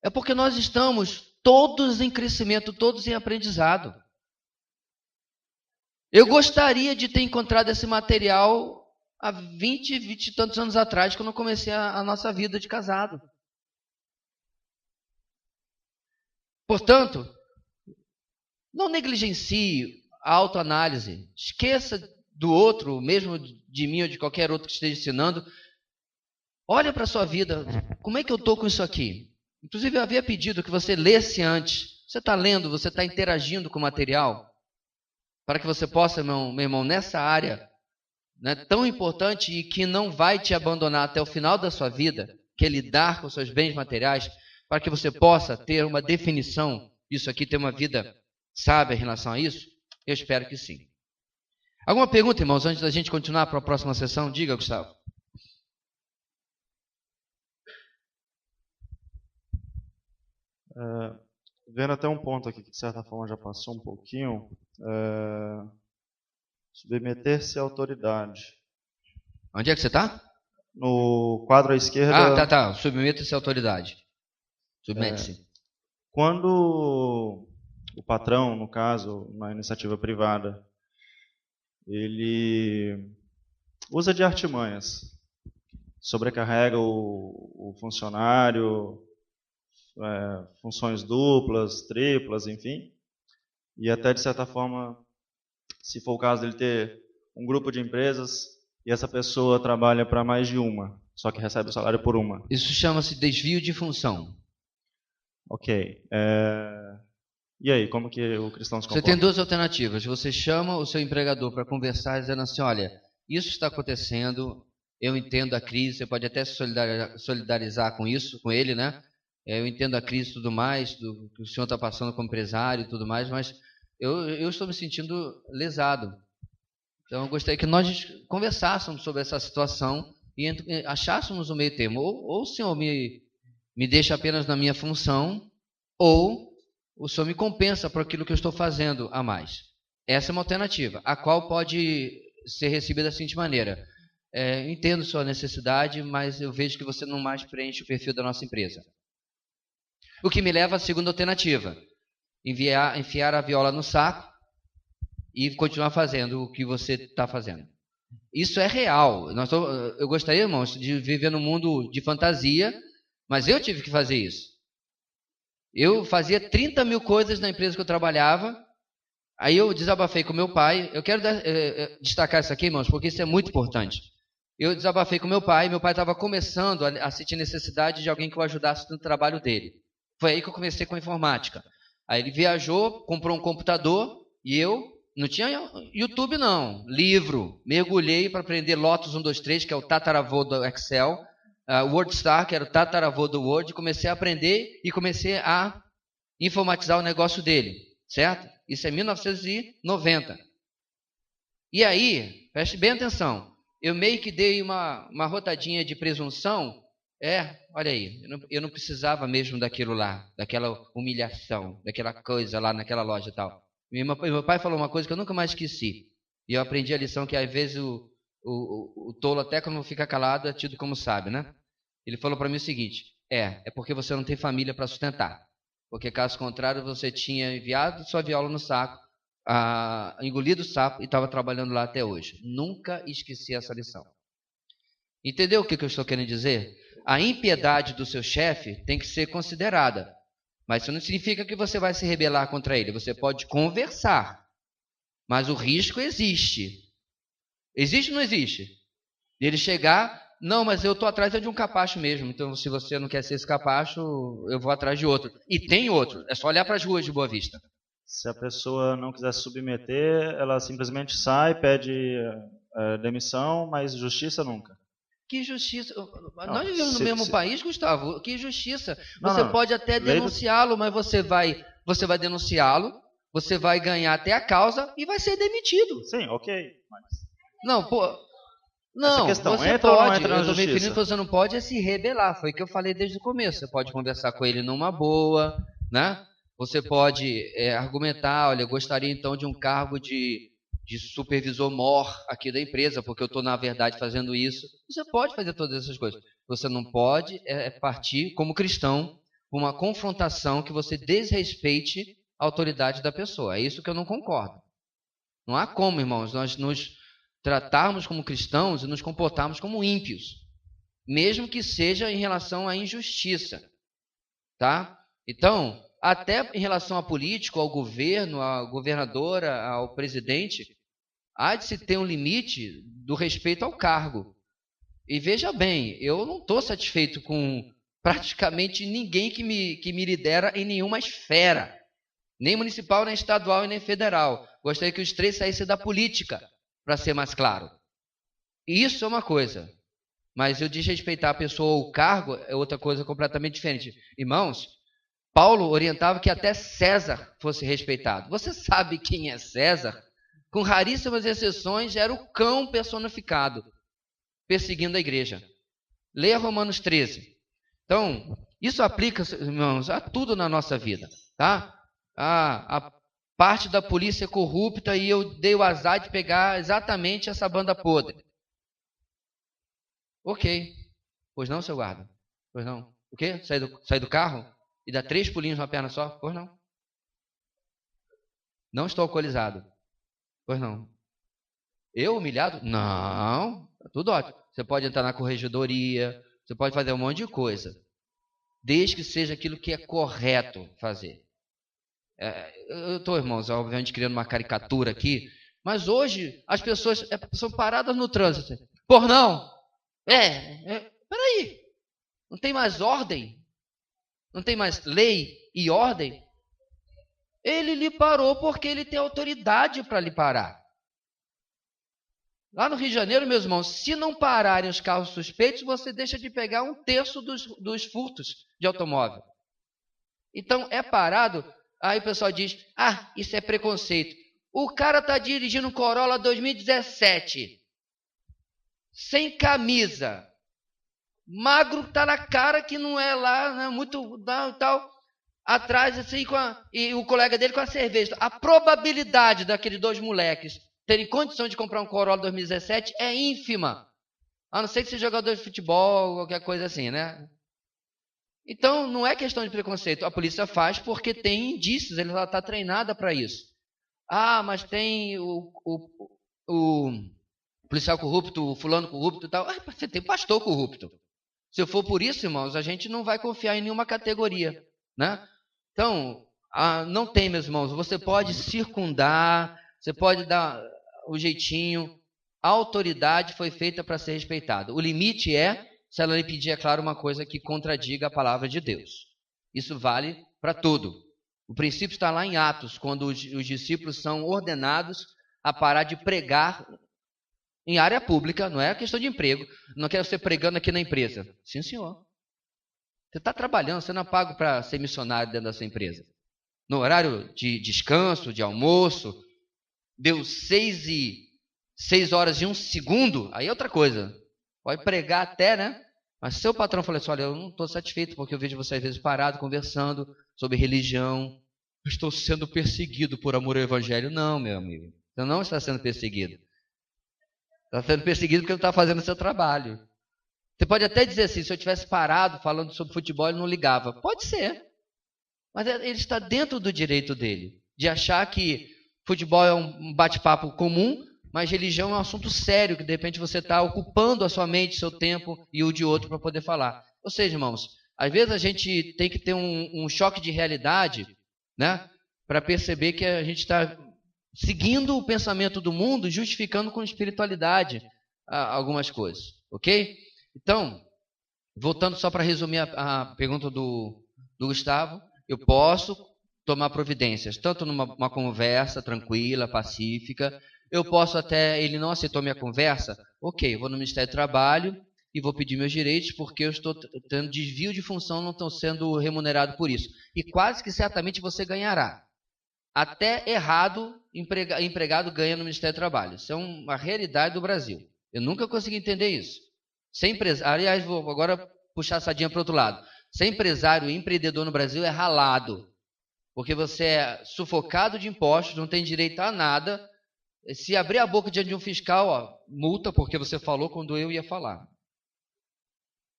é porque nós estamos todos em crescimento, todos em aprendizado. Eu gostaria de ter encontrado esse material há 20 e tantos anos atrás, quando eu comecei a nossa vida de casado. Portanto, não negligencie a autoanálise. Esqueça do outro, mesmo de mim ou de qualquer outro que esteja ensinando. Olha para a sua vida. Como é que eu estou com isso aqui? Inclusive, eu havia pedido que você lesse antes. Você está lendo, você está interagindo com o material, para que você possa, meu irmão, nessa área, né, tão importante e que não vai te abandonar até o final da sua vida, que é lidar com os seus bens materiais, para que você possa ter uma definição disso aqui, ter uma vida sábia em relação a isso? Eu espero que sim. Alguma pergunta, irmãos, antes da gente continuar para a próxima sessão? Diga, Gustavo. Vendo até um ponto aqui que de certa forma já passou um pouquinho, submeter-se à autoridade. Onde é que você está? No quadro à esquerda. Tá. Submeta-se à autoridade. Submete-se. Quando o patrão, no caso, na iniciativa privada, ele usa de artimanhas, sobrecarrega o funcionário, funções duplas, triplas, enfim, e até de certa forma, se for o caso dele ter um grupo de empresas e essa pessoa trabalha para mais de uma, só que recebe o salário por uma. Isso chama-se desvio de função. Ok. E aí, como que o cristão se comporta? Você tem duas alternativas. Você chama o seu empregador para conversar, dizendo assim, olha, isso está acontecendo, eu entendo a crise, você pode até se solidarizar com isso, com ele, né? Eu entendo a crise e tudo mais, do que o senhor está passando como empresário e tudo mais, mas eu estou me sentindo lesado. Então, eu gostaria que nós conversássemos sobre essa situação e achássemos um meio termo. Ou o senhor me deixa apenas na minha função, ou o senhor me compensa por aquilo que eu estou fazendo a mais. Essa é uma alternativa, a qual pode ser recebido da seguinte maneira: entendo sua necessidade, mas eu vejo que você não mais preenche o perfil da nossa empresa. O que me leva à segunda alternativa: enfiar a viola no saco e continuar fazendo o que você está fazendo. Isso é real. Eu gostaria, irmãos, de viver num mundo de fantasia, mas eu tive que fazer isso. Eu fazia 30 mil coisas na empresa que eu trabalhava. Aí eu desabafei com meu pai. Eu quero destacar isso aqui, irmãos, porque isso é muito importante. Eu desabafei com meu pai estava começando a sentir necessidade de alguém que o ajudasse no trabalho dele. Foi aí que eu comecei com a informática. Aí ele viajou, comprou um computador e eu não tinha YouTube não, livro. Mergulhei para aprender Lotus 123, que é o tataravô do Excel, WordStar, que era o tataravô do Word, comecei a aprender e comecei a informatizar o negócio dele, certo? Isso é 1990. E aí, preste bem atenção, eu meio que dei uma rotadinha de presunção. Olha aí, eu não precisava mesmo daquilo lá, daquela humilhação, daquela coisa lá naquela loja e tal. Meu pai falou uma coisa que eu nunca mais esqueci. E eu aprendi a lição que às vezes o tolo, até quando fica calado, é tido como sábio, né? Ele falou para mim o seguinte: é porque você não tem família para sustentar. Porque caso contrário, você tinha enviado sua viola no saco, engolido o sapo e estava trabalhando lá até hoje. Nunca esqueci essa lição. Entendeu o que eu estou querendo dizer? A impiedade do seu chefe tem que ser considerada. Mas isso não significa que você vai se rebelar contra ele. Você pode conversar. Mas o risco existe. Existe ou não existe? Ele chegar, não, mas eu estou atrás de um capacho mesmo. Então, se você não quer ser esse capacho, eu vou atrás de outro. E tem outro. É só olhar para as ruas de Boa Vista. Se a pessoa não quiser se submeter, ela simplesmente sai, pede demissão, mas justiça nunca. Que justiça? Nós vivemos no mesmo país, Gustavo. Que justiça? Você pode até denunciá-lo, mas você vai denunciá-lo, você vai ganhar até a causa e vai ser demitido. Sim, ok. Mas... Não, não, questão, você entra pode. Ou não entra na eu estou me referindo justiça? que você não pode se rebelar. Foi o que eu falei desde o começo. Você pode conversar com ele numa boa, né? Você pode argumentar, olha, eu gostaria então de um cargo de supervisor mor aqui da empresa, porque eu estou, na verdade, fazendo isso. Você pode fazer todas essas coisas. Você não pode partir, como cristão, para uma confrontação que você desrespeite a autoridade da pessoa. É isso que eu não concordo. Não há como, irmãos, nós nos tratarmos como cristãos e nos comportarmos como ímpios, mesmo que seja em relação à injustiça. Tá? Então, até em relação a político, ao governo, à governadora, ao presidente, há de se ter um limite do respeito ao cargo. E veja bem, eu não estou satisfeito com praticamente ninguém que me lidera em nenhuma esfera, nem municipal, nem estadual e nem federal. Gostaria que os três saíssem da política, para ser mais claro. Isso é uma coisa, mas eu desrespeitar a pessoa ou o cargo é outra coisa completamente diferente. Irmãos, Paulo orientava que até César fosse respeitado. Você sabe quem é César? Com raríssimas exceções, era o cão personificado, perseguindo a igreja. Leia Romanos 13. Então, isso aplica, irmãos, a tudo na nossa vida. Tá? A parte da polícia é corrupta e eu dei o azar de pegar exatamente essa banda podre. Ok. Pois não, seu guarda? Pois não. O quê? Sair do carro? E dá 3 pulinhos numa perna só? Pois não. Não estou alcoolizado. Pois não. Eu humilhado? Não. Tudo ótimo. Você pode entrar na corregedoria, você pode fazer um monte de coisa, desde que seja aquilo que é correto fazer. Eu estou, irmãos, obviamente criando uma caricatura aqui, mas hoje as pessoas são paradas no trânsito. Por não? Peraí. Não tem mais ordem? Não tem mais lei e ordem? Ele lhe parou porque ele tem autoridade para lhe parar. Lá no Rio de Janeiro, meus irmãos, se não pararem os carros suspeitos, você deixa de pegar 1/3 dos furtos de automóvel. Então, é parado, aí o pessoal diz, isso é preconceito. O cara está dirigindo um Corolla 2017, sem camisa, magro, está na cara que não é lá, né, muito tal, atrás assim, e o colega dele com a cerveja. A probabilidade daqueles 2 moleques terem condição de comprar um Corolla 2017 é ínfima. A não ser que seja jogador de futebol, qualquer coisa assim, né? Então, não é questão de preconceito. A polícia faz porque tem indícios, ela está treinada para isso. Ah, mas tem o policial corrupto, o fulano corrupto e tal. Ah, você tem pastor corrupto. Se for por isso, irmãos, a gente não vai confiar em nenhuma categoria, né? Então, não tem, meus irmãos. Você pode circundar, você pode dar o jeitinho. A autoridade foi feita para ser respeitada. O limite é se ela lhe pedir, é claro, uma coisa que contradiga a palavra de Deus. Isso vale para tudo. O princípio está lá em Atos, quando os discípulos são ordenados a parar de pregar em área pública, não é questão de emprego. Não quero ser pregando aqui na empresa. Sim, senhor. Você está trabalhando, você não é pago para ser missionário dentro da sua empresa. No horário de descanso, de almoço, deu 6 horas e 1 segundo, aí é outra coisa. Pode pregar até, né? Mas seu patrão falou assim, olha, eu não estou satisfeito porque eu vejo você às vezes parado, conversando sobre religião. Eu estou sendo perseguido por amor ao evangelho. Não, meu amigo. Você não está sendo perseguido. Está sendo perseguido porque não está fazendo o seu trabalho. Você pode até dizer assim, se eu tivesse parado falando sobre futebol, ele não ligava. Pode ser. Mas ele está dentro do direito dele. De achar que futebol é um bate-papo comum, mas religião é um assunto sério, que de repente você está ocupando a sua mente, seu tempo e o de outro para poder falar. Ou seja, irmãos, às vezes a gente tem que ter um choque de realidade, né, para perceber que a gente está seguindo o pensamento do mundo, justificando com espiritualidade algumas coisas, ok? Então, voltando só para resumir a pergunta do Gustavo, eu posso tomar providências, tanto numa conversa tranquila, pacífica. Eu posso até, ele não aceitou minha conversa, ok, eu vou no Ministério do Trabalho e vou pedir meus direitos porque eu estou tendo desvio de função, não estou sendo remunerado por isso. E quase que certamente você ganhará. Até errado, empregado ganha no Ministério do Trabalho. Isso é uma realidade do Brasil. Eu nunca consegui entender isso. Aliás, vou agora puxar a sardinha para o outro lado. Ser empresário e empreendedor no Brasil é ralado. Porque você é sufocado de impostos, não tem direito a nada. Se abrir a boca diante de um fiscal, ó, multa porque você falou quando eu ia falar.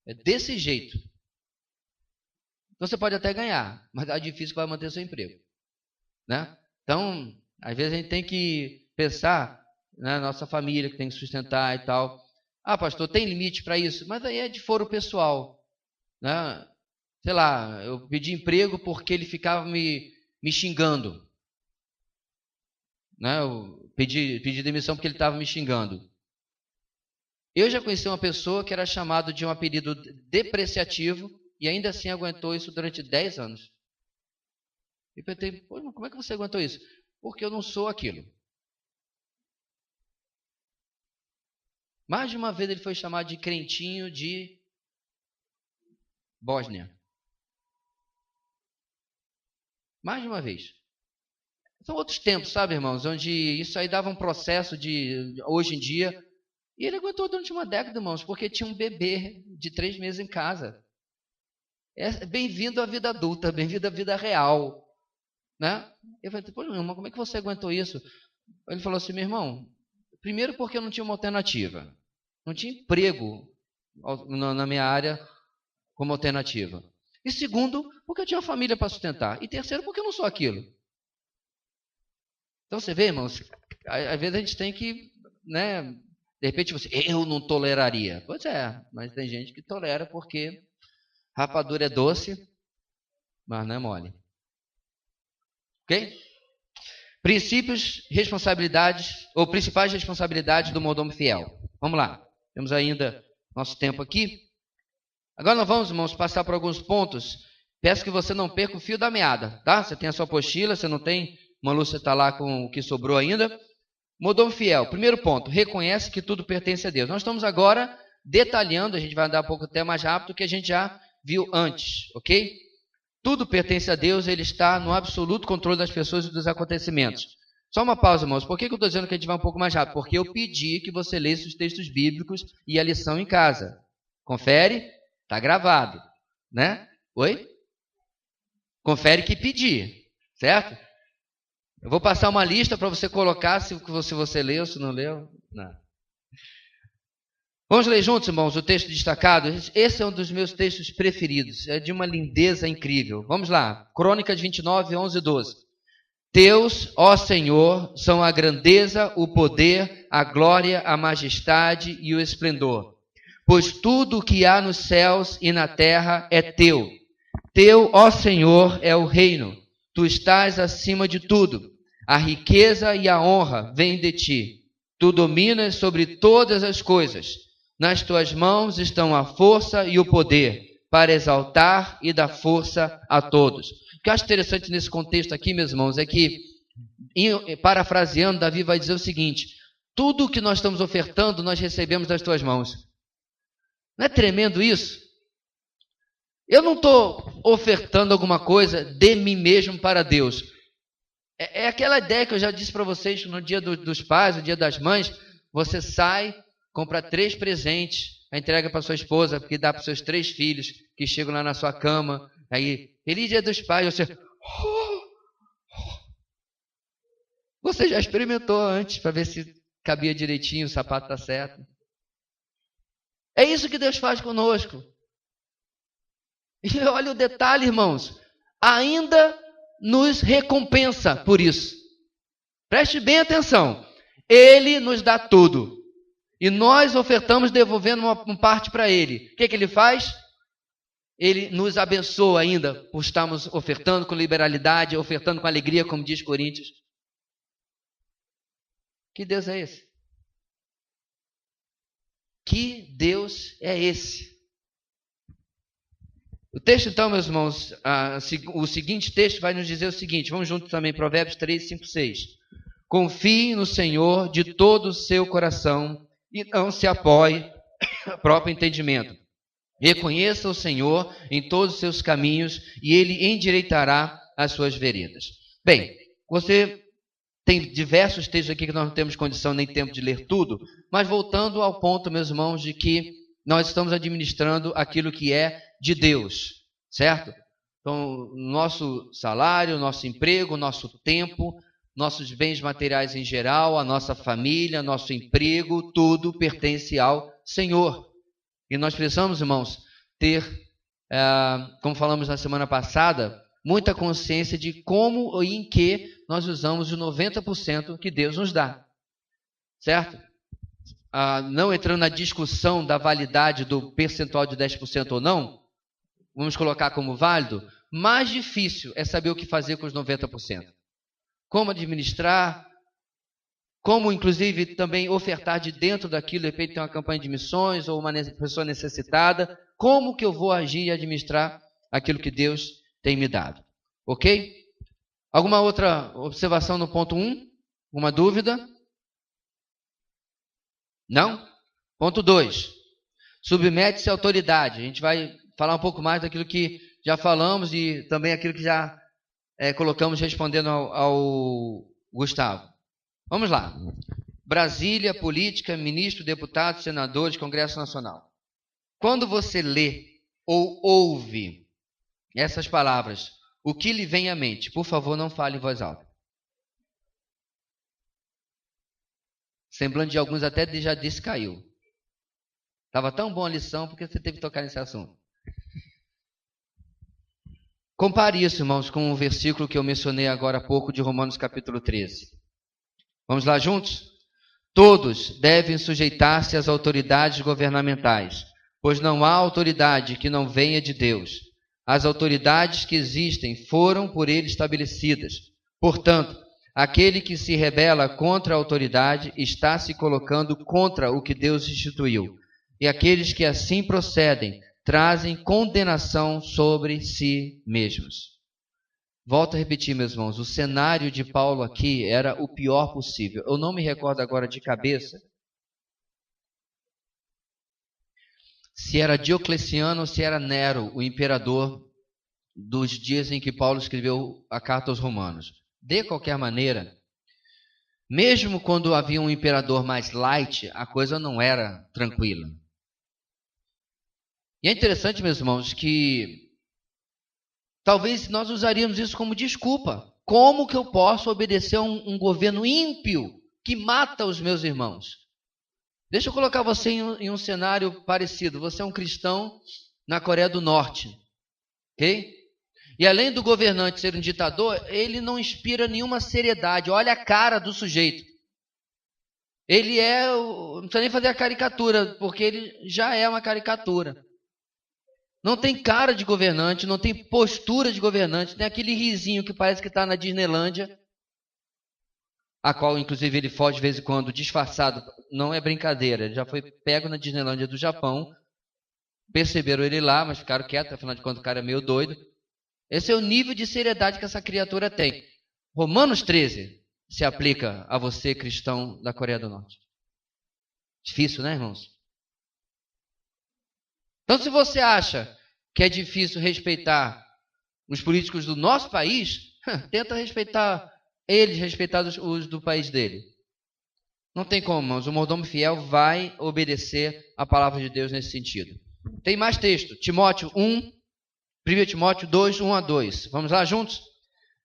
É desse jeito. Então você pode até ganhar, mas é difícil que vai manter seu emprego, né? Então, às vezes a gente tem que pensar na nossa família que tem que sustentar e tal. Ah, pastor, tem limite para isso? Mas aí é de foro pessoal, né? Sei lá, eu pedi emprego porque ele ficava me xingando. Né? Eu pedi demissão porque ele estava me xingando. Eu já conheci uma pessoa que era chamado de um apelido depreciativo e ainda assim aguentou isso durante 10 anos. E pensei, pô, mas como é que você aguentou isso? Porque eu não sou aquilo. Mais de uma vez ele foi chamado de crentinho de Bósnia. Mais de uma vez. São outros tempos, sabe, irmãos, onde isso aí dava um processo de hoje em dia. E ele aguentou durante uma década, irmãos, porque tinha um bebê de 3 meses em casa. É bem-vindo à vida adulta, bem-vindo à vida real. Né? Eu falei, pô, meu irmão, como é que você aguentou isso? Ele falou assim, meu irmão, primeiro porque eu não tinha uma alternativa. Não tinha emprego na minha área como alternativa. E segundo, porque eu tinha uma família para sustentar. E terceiro, porque eu não sou aquilo. Então você vê, irmãos, às vezes a gente tem que, né, de repente eu não toleraria. Pois é, mas tem gente que tolera porque rapadura é doce, mas não é mole. Ok? Princípios, responsabilidades, ou principais responsabilidades do mordomo fiel. Vamos lá, temos ainda nosso tempo aqui. Agora nós vamos, irmãos, passar por alguns pontos. Peço que você não perca o fio da meada, tá? Você tem a sua apostila, você não tem... Malu, você está lá com o que sobrou ainda. Mordomo fiel. Primeiro ponto, reconhece que tudo pertence a Deus. Nós estamos agora detalhando, a gente vai andar um pouco até mais rápido, que a gente já viu antes, ok? Tudo pertence a Deus, Ele está no absoluto controle das pessoas e dos acontecimentos. Só uma pausa, irmãos. Por que eu estou dizendo que a gente vai um pouco mais rápido? Porque eu pedi que você lesse os textos bíblicos e a lição em casa. Confere? Está gravado, né? Oi? Confere que pedi, certo? Eu vou passar uma lista para você colocar se você leu, se não leu. Não. Vamos ler juntos, irmãos, o texto destacado. Esse é um dos meus textos preferidos. É de uma lindeza incrível. Vamos lá. Crônicas 29, 11 e 12. Teus, ó Senhor, são a grandeza, o poder, a glória, a majestade e o esplendor. Pois tudo o que há nos céus e na terra é teu. Teu, ó Senhor, é o reino. Tu estás acima de tudo. A riqueza e a honra vêm de ti. Tu dominas sobre todas as coisas. Nas tuas mãos estão a força e o poder, para exaltar e dar força a todos. O que eu acho interessante nesse contexto aqui, meus irmãos, é que, parafraseando, Davi vai dizer o seguinte: tudo o que nós estamos ofertando, nós recebemos das tuas mãos. Não é tremendo isso? Eu não estou ofertando alguma coisa de mim mesmo para Deus. É aquela ideia que eu já disse para vocês no dia dos pais, no dia das mães. Você sai, compra 3 presentes, entrega para sua esposa, porque dá para os seus 3 filhos, que chegam lá na sua cama. Aí, feliz dia dos pais, você já experimentou antes, para ver se cabia direitinho, o sapato está certo. É isso que Deus faz conosco. E olha o detalhe, irmãos, ainda nos recompensa por isso. Preste bem atenção. Ele nos dá tudo. E nós ofertamos devolvendo uma parte para Ele. O que Ele faz? Ele nos abençoa ainda por estarmos ofertando com liberalidade, ofertando com alegria, como diz Coríntios. Que Deus é esse? Que Deus é esse? O texto, então, meus irmãos, o seguinte texto vai nos dizer o seguinte. Vamos juntos também, Provérbios 3, 5, 6. Confie no Senhor de todo o seu coração e não se apoie no próprio entendimento. Reconheça o Senhor em todos os seus caminhos e Ele endireitará as suas veredas. Bem, você tem diversos textos aqui que nós não temos condição nem tempo de ler tudo, mas voltando ao ponto, meus irmãos, de que nós estamos administrando aquilo que é de Deus, certo? Então, nosso salário, nosso emprego, nosso tempo, nossos bens materiais em geral, a nossa família, nosso emprego, tudo pertence ao Senhor. E nós precisamos, irmãos, ter, como falamos na semana passada, muita consciência de como e em que nós usamos os 90% que Deus nos dá, certo? Não entrando na discussão da validade do percentual de 10% ou não, vamos colocar como válido, mais difícil é saber o que fazer com os 90%. Como administrar, como inclusive também ofertar de dentro daquilo, de repente tem uma campanha de missões ou uma pessoa necessitada, como que eu vou agir e administrar aquilo que Deus tem me dado. Ok? Alguma outra observação no ponto 1? Alguma dúvida? Não? Ponto 2. Submete-se à autoridade. A gente vai falar um pouco mais daquilo que já falamos e também aquilo que já colocamos respondendo ao Gustavo. Vamos lá. Brasília, política, ministro, deputados, senadores, Congresso Nacional. Quando você lê ou ouve essas palavras, o que lhe vem à mente? Por favor, não fale em voz alta. Semblante de alguns até já disse caiu. Estava tão boa a lição porque você teve que tocar nesse assunto. Compare isso, irmãos, com o versículo que eu mencionei agora há pouco de Romanos capítulo 13. Vamos lá juntos? Todos devem sujeitar-se às autoridades governamentais, pois não há autoridade que não venha de Deus. As autoridades que existem foram por ele estabelecidas. Portanto, aquele que se rebela contra a autoridade está se colocando contra o que Deus instituiu. E aqueles que assim procedem trazem condenação sobre si mesmos. Volto a repetir, meus irmãos, o cenário de Paulo aqui era o pior possível. Eu não me recordo agora de cabeça se era Diocleciano ou se era Nero, o imperador dos dias em que Paulo escreveu a carta aos Romanos. De qualquer maneira, mesmo quando havia um imperador mais light, a coisa não era tranquila. E é interessante, meus irmãos, que talvez nós usaríamos isso como desculpa Como que eu posso obedecer a um governo ímpio que mata os meus irmãos? Deixa eu colocar você em um cenário parecido. Você é um cristão na Coreia do Norte, ok? E além do governante ser um ditador, ele não inspira nenhuma seriedade. Olha a cara do sujeito. Ele não precisa nem fazer a caricatura, porque ele já é uma caricatura. Não tem cara de governante, não tem postura de governante, tem aquele risinho que parece que está na Disneylândia, a qual, inclusive, ele foge de vez em quando, disfarçado. Não é brincadeira, ele já foi pego na Disneylândia do Japão, perceberam ele lá, mas ficaram quietos, afinal de contas o cara é meio doido. Esse é o nível de seriedade que essa criatura tem. Romanos 13 se aplica a você, cristão da Coreia do Norte. Difícil, né, irmãos? Então, se você acha que é difícil respeitar os políticos do nosso país, tenta respeitar eles, respeitar os do país dele. Não tem como, irmãos. O mordomo fiel vai obedecer a palavra de Deus nesse sentido. Tem mais texto. Timóteo 1, 1 Timóteo 2, 1 a 2. Vamos lá juntos?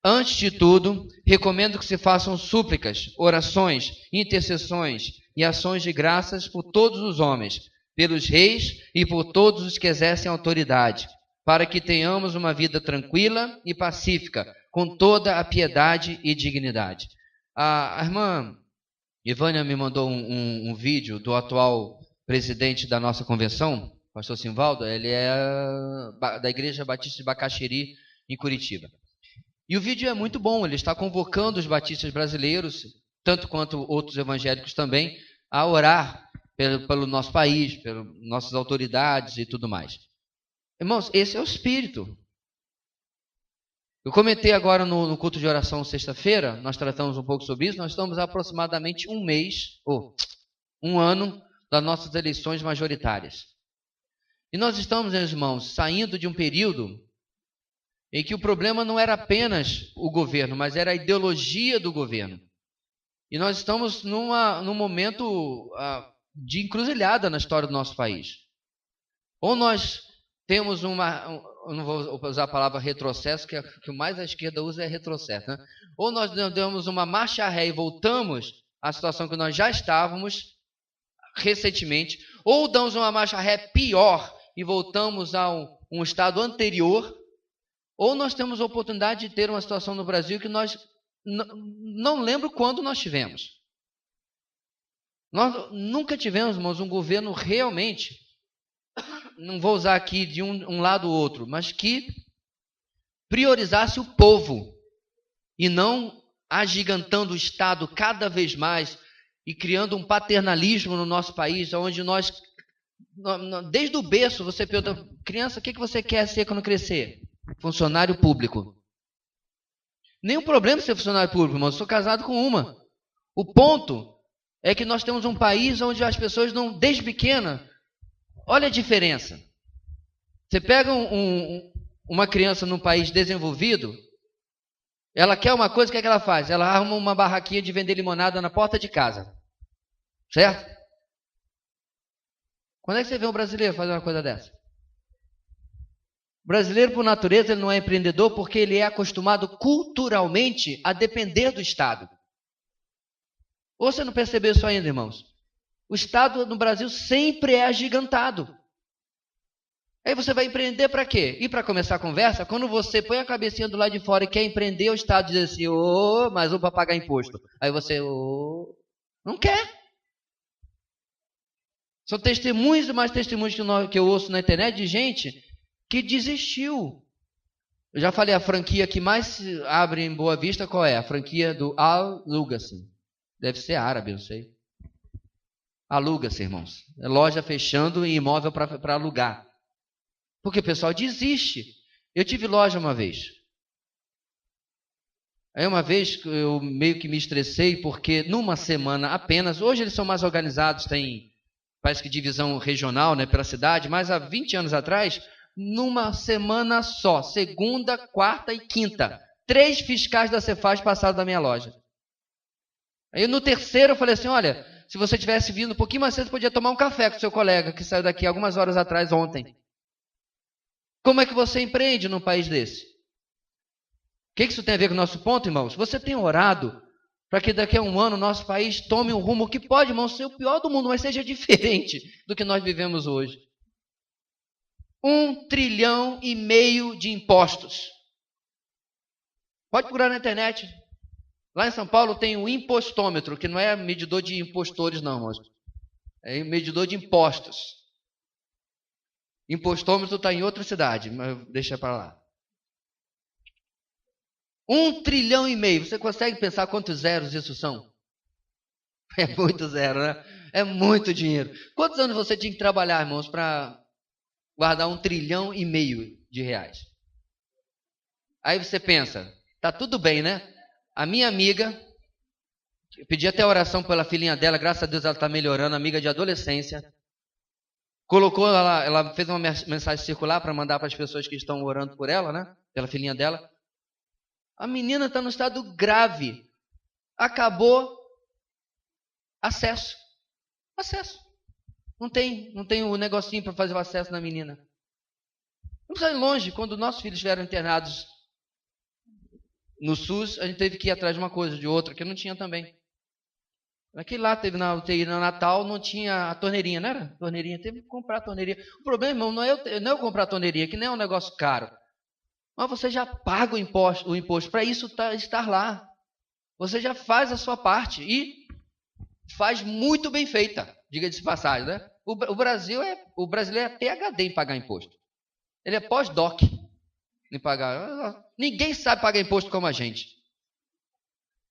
Antes de tudo, recomendo que se façam súplicas, orações, intercessões e ações de graças por todos os homens, pelos reis e por todos os que exercem autoridade, para que tenhamos uma vida tranquila e pacífica, com toda a piedade e dignidade. A irmã Ivânia me mandou um vídeo do atual presidente da nossa convenção, pastor Simvaldo. Ele é da Igreja Batista de Bacaxiri, em Curitiba. E o vídeo é muito bom, ele está convocando os batistas brasileiros, tanto quanto outros evangélicos também, a orar pelo nosso país, pelas nossas autoridades e tudo mais. Irmãos, esse é o espírito. Eu comentei agora no culto de oração sexta-feira, nós tratamos um pouco sobre isso, nós estamos há aproximadamente um ano das nossas eleições majoritárias. E nós estamos, meus irmãos, saindo de um período em que o problema não era apenas o governo, mas era a ideologia do governo. E nós estamos num momento de encruzilhada na história do nosso país. Ou nós temos eu não vou usar a palavra retrocesso, que o mais a esquerda usa é retrocesso, né? Ou nós damos uma marcha ré e voltamos à situação que nós já estávamos recentemente, ou damos uma marcha ré pior e voltamos a um estado anterior, ou nós temos a oportunidade de ter uma situação no Brasil que nós não lembro quando nós tivemos. Nós nunca tivemos, irmãos, um governo realmente, não vou usar aqui de um lado ou outro, mas que priorizasse o povo e não agigantando o Estado cada vez mais e criando um paternalismo no nosso país, onde nós, desde o berço, você pergunta, criança, o que você quer ser quando crescer? Funcionário público. Nenhum problema ser funcionário público, irmão. Eu sou casado com uma. O ponto é que nós temos um país onde as pessoas não, desde pequena, olha a diferença. Você pega uma criança num país desenvolvido, ela quer uma coisa, o que é que ela faz? Ela arruma uma barraquinha de vender limonada na porta de casa. Certo? Quando é que você vê um brasileiro fazer uma coisa dessa? O brasileiro, por natureza, ele não é empreendedor porque ele é acostumado culturalmente a depender do Estado. Ou você não percebeu isso ainda, irmãos? O Estado no Brasil sempre é agigantado. Aí você vai empreender para quê? E para começar a conversa, quando você põe a cabecinha do lado de fora e quer empreender, o Estado diz assim, mais um para pagar imposto. Aí você, não quer. São testemunhos e mais testemunhos que eu ouço na internet de gente que desistiu. Eu já falei, a franquia que mais se abre em Boa Vista, qual é? A franquia do Aluga-se. Deve ser árabe, não sei. Aluga-se, irmãos. É loja fechando e imóvel para alugar. Porque o pessoal desiste. Eu tive loja uma vez. Aí uma vez eu meio que me estressei, porque numa semana apenas, hoje eles são mais organizados, tem, parece que divisão regional, né, pela cidade, mas há 20 anos atrás, numa semana só, segunda, quarta e quinta, 3 fiscais da Cefaz passaram da minha loja. Aí no terceiro eu falei assim, olha, se você tivesse vindo um pouquinho mais cedo, podia tomar um café com o seu colega, que saiu daqui algumas horas atrás ontem. Como é que você empreende num país desse? que isso tem a ver com o nosso ponto, irmãos? Você tem orado para que daqui a um ano o nosso país tome um rumo que pode, irmãos, ser o pior do mundo, mas seja diferente do que nós vivemos hoje. 1,5 trilhão de impostos. Pode procurar na internet. Lá em São Paulo tem o impostômetro, que não é medidor de impostores, não, irmãos. É medidor de impostos. Impostômetro está em outra cidade, mas deixa para lá. 1,5 trilhão. Você consegue pensar quantos zeros isso são? É muito zero, né? É muito dinheiro. Quantos anos você tinha que trabalhar, irmãos, para guardar 1,5 trilhão de reais? Aí você pensa, tá tudo bem, né? A minha amiga, eu pedi até oração pela filhinha dela, graças a Deus ela está melhorando, amiga de adolescência. Colocou, ela fez uma mensagem circular para mandar para as pessoas que estão orando por ela, né? Pela filhinha dela. A menina está no estado grave. Acabou acesso. Não tem o negocinho para fazer o acesso na menina. Não precisa ir longe. Quando nossos filhos estiveram internados no SUS, a gente teve que ir atrás de uma coisa, de outra, que não tinha também. Aquele lá teve na UTI no Natal, não tinha a torneirinha, não era? Torneirinha, teve que comprar a torneirinha. O problema, irmão, não é eu comprar a torneirinha, que nem é um negócio caro. Mas você já paga o imposto para isso estar lá. Você já faz a sua parte e faz muito bem feita, diga-se de passagem, né? O brasileiro é PhD em pagar imposto. Ele é pós-doc em pagar. Ninguém sabe pagar imposto como a gente.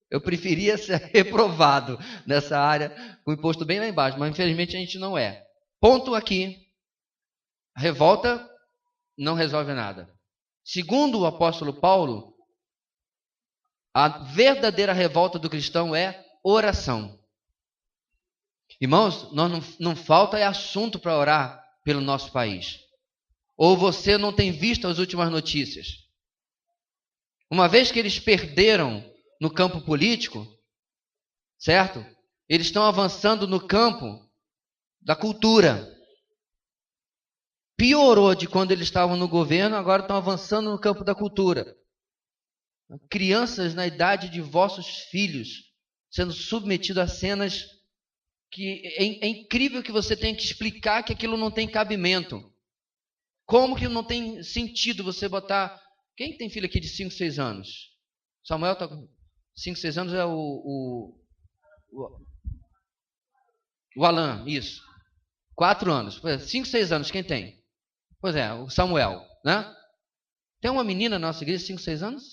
Eu preferia ser reprovado nessa área, com o imposto bem lá embaixo, mas infelizmente a gente não é. Ponto aqui. A revolta não resolve nada. Segundo o apóstolo Paulo, a verdadeira revolta do cristão é oração. Irmãos, não falta assunto para orar pelo nosso país. Ou você não tem visto as últimas notícias? Uma vez que eles perderam no campo político, certo? Eles estão avançando no campo da cultura. Piorou de quando eles estavam no governo, agora estão avançando no campo da cultura. Crianças na idade de vossos filhos sendo submetidos a cenas que é incrível que você tenha que explicar que aquilo não tem cabimento. Como que não tem sentido você botar... Quem tem filho aqui de 5, 6 anos? Samuel está com 5, 6 anos, é o Alan, isso. 4 anos. 5, 6 anos, quem tem? Pois é, o Samuel, né? Tem uma menina na nossa igreja de 5, 6 anos?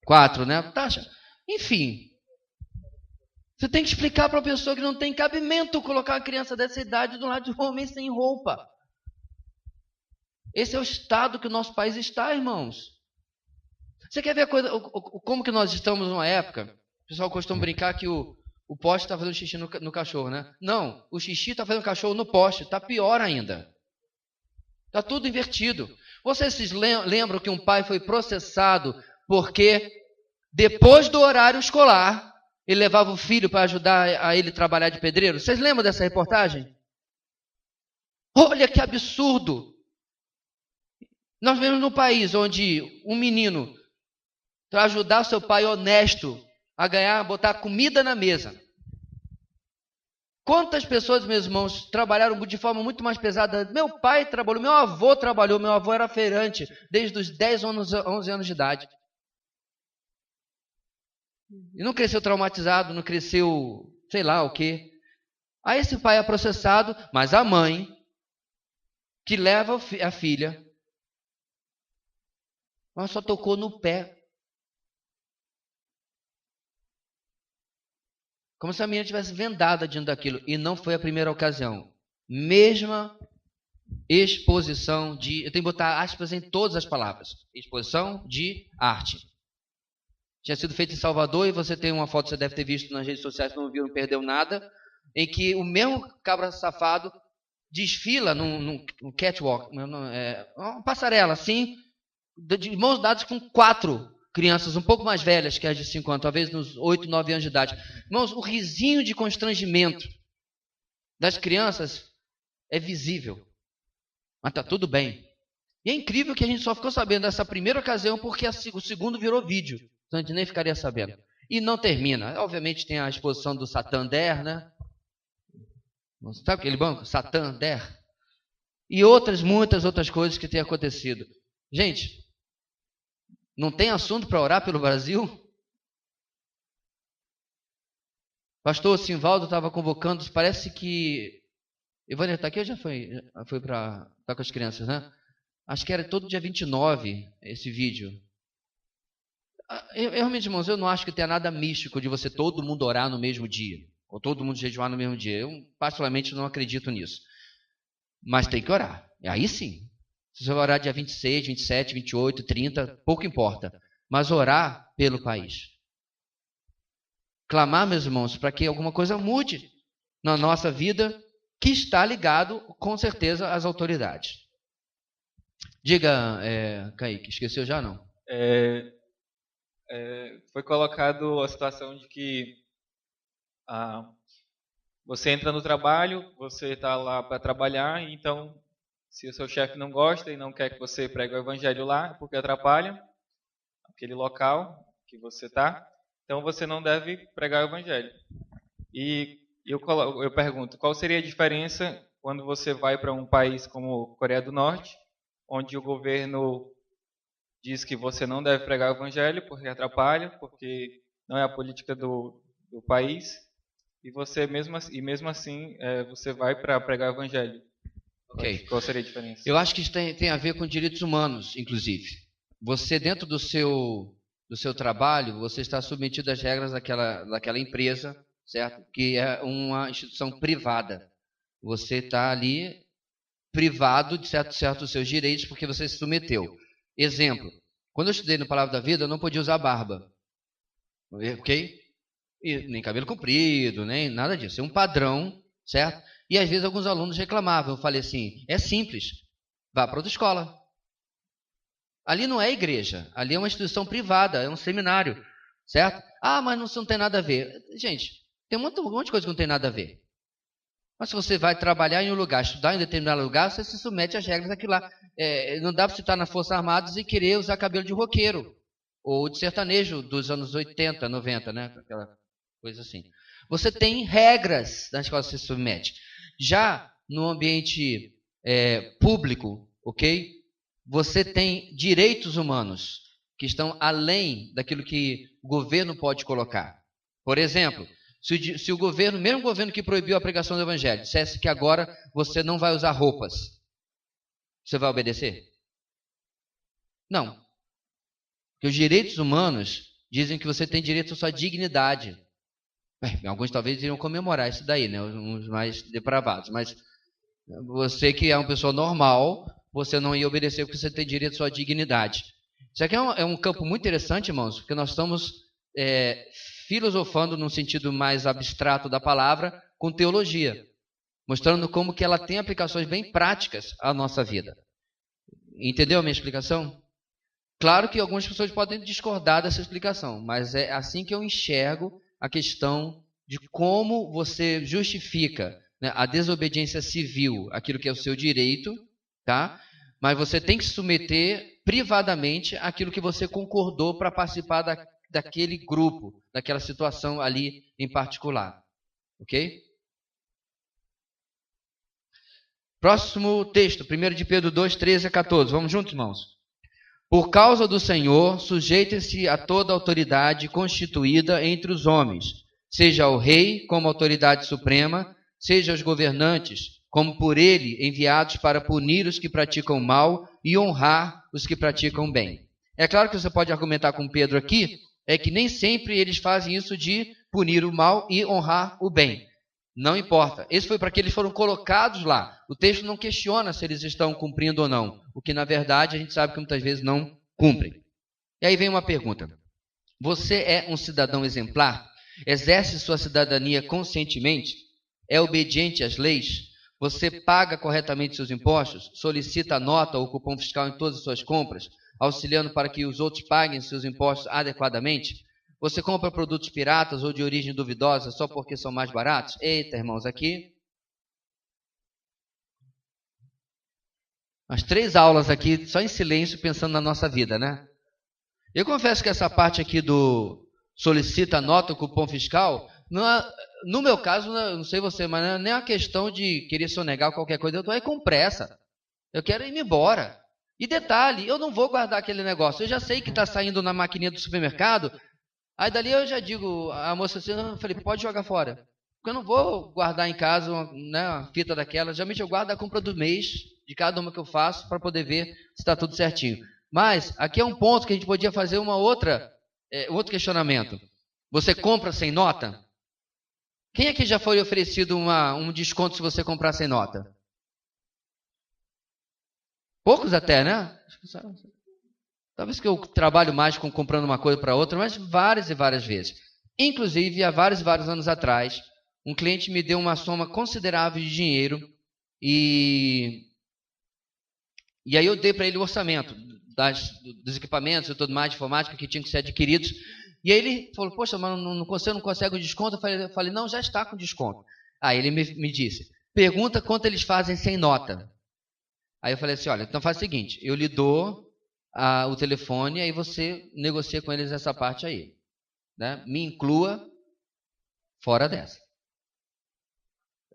4, né? Taxa. Enfim. Você tem que explicar para a pessoa que não tem cabimento colocar uma criança dessa idade do lado de um homem sem roupa. Esse é o estado que o nosso país está, irmãos. Você quer ver a coisa, como que nós estamos numa época? O pessoal costuma brincar que o poste está fazendo xixi no cachorro, né? Não, o xixi está fazendo cachorro no poste. Está pior ainda. Está tudo invertido. Vocês se lembram que um pai foi processado porque depois do horário escolar ele levava o filho para ajudar a ele trabalhar de pedreiro? Vocês lembram dessa reportagem? Olha que absurdo! Nós vivemos num país onde um menino, para ajudar seu pai honesto a ganhar, botar comida na mesa. Quantas pessoas, meus irmãos, trabalharam de forma muito mais pesada? Meu pai trabalhou, meu avô trabalhou, meu avô era feirante desde os 10, 11 anos de idade. E não cresceu traumatizado, não cresceu sei lá o quê. Aí esse pai é processado, mas a mãe, que leva a filha, mas só tocou no pé. Como se a menina tivesse vendada diante daquilo. E não foi a primeira ocasião. Mesma exposição de... Eu tenho que botar aspas em todas as palavras. Exposição de arte. Tinha sido feito em Salvador e você tem uma foto que você deve ter visto nas redes sociais, não viu, não perdeu nada, em que o mesmo cabra safado desfila num catwalk, uma passarela assim, de mãos dadas com 4 crianças um pouco mais velhas que as de 5 anos, talvez nos 8, 9 anos de idade. Irmãos, o risinho de constrangimento das crianças é visível. Mas está tudo bem. E é incrível que a gente só ficou sabendo dessa primeira ocasião porque o segundo virou vídeo. Então a gente nem ficaria sabendo. E não termina. Obviamente tem a exposição do Santander, né? Sabe aquele banco? Santander. E muitas outras coisas que têm acontecido. Gente, não tem assunto para orar pelo Brasil? Pastor Simvaldo estava convocando, parece que... Ivânia está aqui ou já foi para estar com as crianças, né? Acho que era todo dia 29 esse vídeo. Eu realmente, irmãos, eu não acho que tenha nada místico de você todo mundo orar no mesmo dia. Ou todo mundo jejuar no mesmo dia. Eu, particularmente, não acredito nisso. Mas tem que orar. E aí sim. Se você orar dia 26, 27, 28, 30, pouco importa. Mas orar pelo país. Clamar, meus irmãos, para que alguma coisa mude na nossa vida, que está ligado, com certeza, às autoridades. Diga, Kaique, esqueceu já não? Foi colocado a situação de que você entra no trabalho, você está lá para trabalhar, então se o seu chefe não gosta e não quer que você pregue o evangelho lá, porque atrapalha aquele local que você está, então você não deve pregar o evangelho. E eu pergunto, qual seria a diferença quando você vai para um país como Coreia do Norte, onde o governo diz que você não deve pregar o evangelho porque atrapalha, porque não é a política do país, e você mesmo assim você vai para pregar o evangelho. Okay. Qual seria a diferença? Eu acho que isso tem a ver com direitos humanos, inclusive. Você, dentro do seu trabalho, você está submetido às regras daquela empresa, certo? Que é uma instituição privada. Você está ali privado de certo dos seus direitos porque você se submeteu. Exemplo, quando eu estudei no Palavra da Vida, eu não podia usar barba. Ok? E nem cabelo comprido, nem nada disso. É um padrão, certo? E às vezes alguns alunos reclamavam. Eu falei assim, é simples, vá para outra escola. Ali não é igreja, ali é uma instituição privada, é um seminário, certo? Ah, mas não tem nada a ver. Gente, tem um monte de coisa que não tem nada a ver. Mas se você vai trabalhar em um lugar, estudar em determinado lugar, você se submete às regras daquilo lá. Não dá para você estar nas Forças Armadas e querer usar cabelo de roqueiro. Ou de sertanejo dos anos 80, 90, né? Aquela coisa assim. Você tem regras nas quais você se submete. Já no ambiente público, ok? Você tem direitos humanos que estão além daquilo que o governo pode colocar. Por exemplo, se o governo, mesmo o governo que proibiu a pregação do evangelho, dissesse que agora você não vai usar roupas, você vai obedecer? Não. Porque os direitos humanos dizem que você tem direito à sua dignidade. Alguns talvez iriam comemorar isso daí, né? Uns mais depravados. Mas você que é uma pessoa normal, você não ia obedecer porque você tem direito à sua dignidade. Isso aqui é um campo muito interessante, irmãos, porque nós estamos filosofando num sentido mais abstrato da palavra com teologia, mostrando como que ela tem aplicações bem práticas à nossa vida. Entendeu a minha explicação? Claro que algumas pessoas podem discordar dessa explicação, mas é assim que eu enxergo a questão de como você justifica, né, a desobediência civil, aquilo que é o seu direito, tá? Mas você tem que se submeter privadamente àquilo que você concordou para participar daquele grupo, daquela situação ali em particular. Ok? Próximo texto, 1 de Pedro 2, 13 a 14. Vamos juntos, irmãos? Por causa do Senhor, sujeitem-se a toda autoridade constituída entre os homens, seja o rei como autoridade suprema, seja os governantes, como por ele enviados para punir os que praticam mal e honrar os que praticam bem. É claro que você pode argumentar com Pedro aqui, é que nem sempre eles fazem isso de punir o mal e honrar o bem. Não importa. Esse foi para que eles foram colocados lá. O texto não questiona se eles estão cumprindo ou não. O que, na verdade, a gente sabe que muitas vezes não cumprem. E aí vem uma pergunta. Você é um cidadão exemplar? Exerce sua cidadania conscientemente? É obediente às leis? Você paga corretamente seus impostos? Solicita a nota ou cupom fiscal em todas as suas compras? Auxiliando para que os outros paguem seus impostos adequadamente? Você compra produtos piratas ou de origem duvidosa só porque são mais baratos? Eita, irmãos, aqui umas 3 aulas aqui, só em silêncio, pensando na nossa vida, né? Eu confesso que essa parte aqui do solicita nota, cupom fiscal, no meu caso, não sei você, mas não é nem uma questão de querer sonegar qualquer coisa, eu estou aí com pressa. Eu quero ir embora. E detalhe, eu não vou guardar aquele negócio. Eu já sei que está saindo na maquininha do supermercado. Aí dali eu já digo, a moça assim, eu falei, pode jogar fora. Porque eu não vou guardar em casa uma fita daquela. Geralmente eu guardo a compra do mês, de cada uma que eu faço, para poder ver se está tudo certinho. Mas aqui é um ponto que a gente podia fazer outro questionamento. Você compra sem nota? Quem aqui já foi oferecido um desconto se você comprar sem nota? Poucos até, né? Talvez que eu trabalho mais com comprando uma coisa para outra, mas várias e várias vezes. Inclusive, há vários e vários anos atrás, um cliente me deu uma soma considerável de dinheiro e aí eu dei para ele o orçamento dos equipamentos e tudo mais de informática que tinham que ser adquiridos. E aí ele falou, poxa, mas você não consegue o desconto? Eu falei, não, já está com desconto. Aí ele me disse, pergunta quanto eles fazem sem nota. Aí eu falei assim, olha, então faz o seguinte, eu lhe dou o telefone, aí você negocia com eles essa parte aí. Né? Me inclua fora dessa.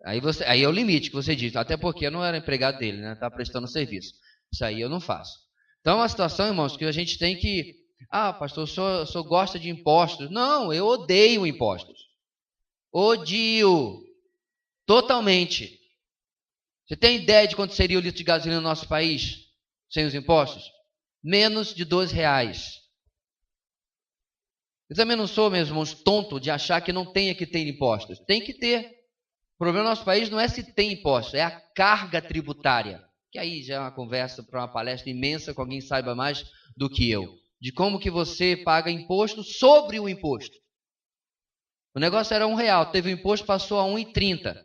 Aí é o limite que você diz, até porque eu não era empregado dele, né? Estava prestando serviço. Isso aí eu não faço. Então é uma situação, irmãos, que a gente tem que... Ah, pastor, o senhor gosta de impostos? Não, eu odeio impostos. Odio. Totalmente. Você tem ideia de quanto seria o litro de gasolina no nosso país sem os impostos? Menos de R$2. Eu também não sou, meus irmãos, tonto de achar que não tenha que ter impostos. Tem que ter. O problema do nosso país não é se tem impostos, é a carga tributária. Que aí já é uma conversa para uma palestra imensa, com alguém que saiba mais do que eu. De como que você paga imposto sobre o imposto. O negócio era R$1, teve o imposto, passou a R$1,30.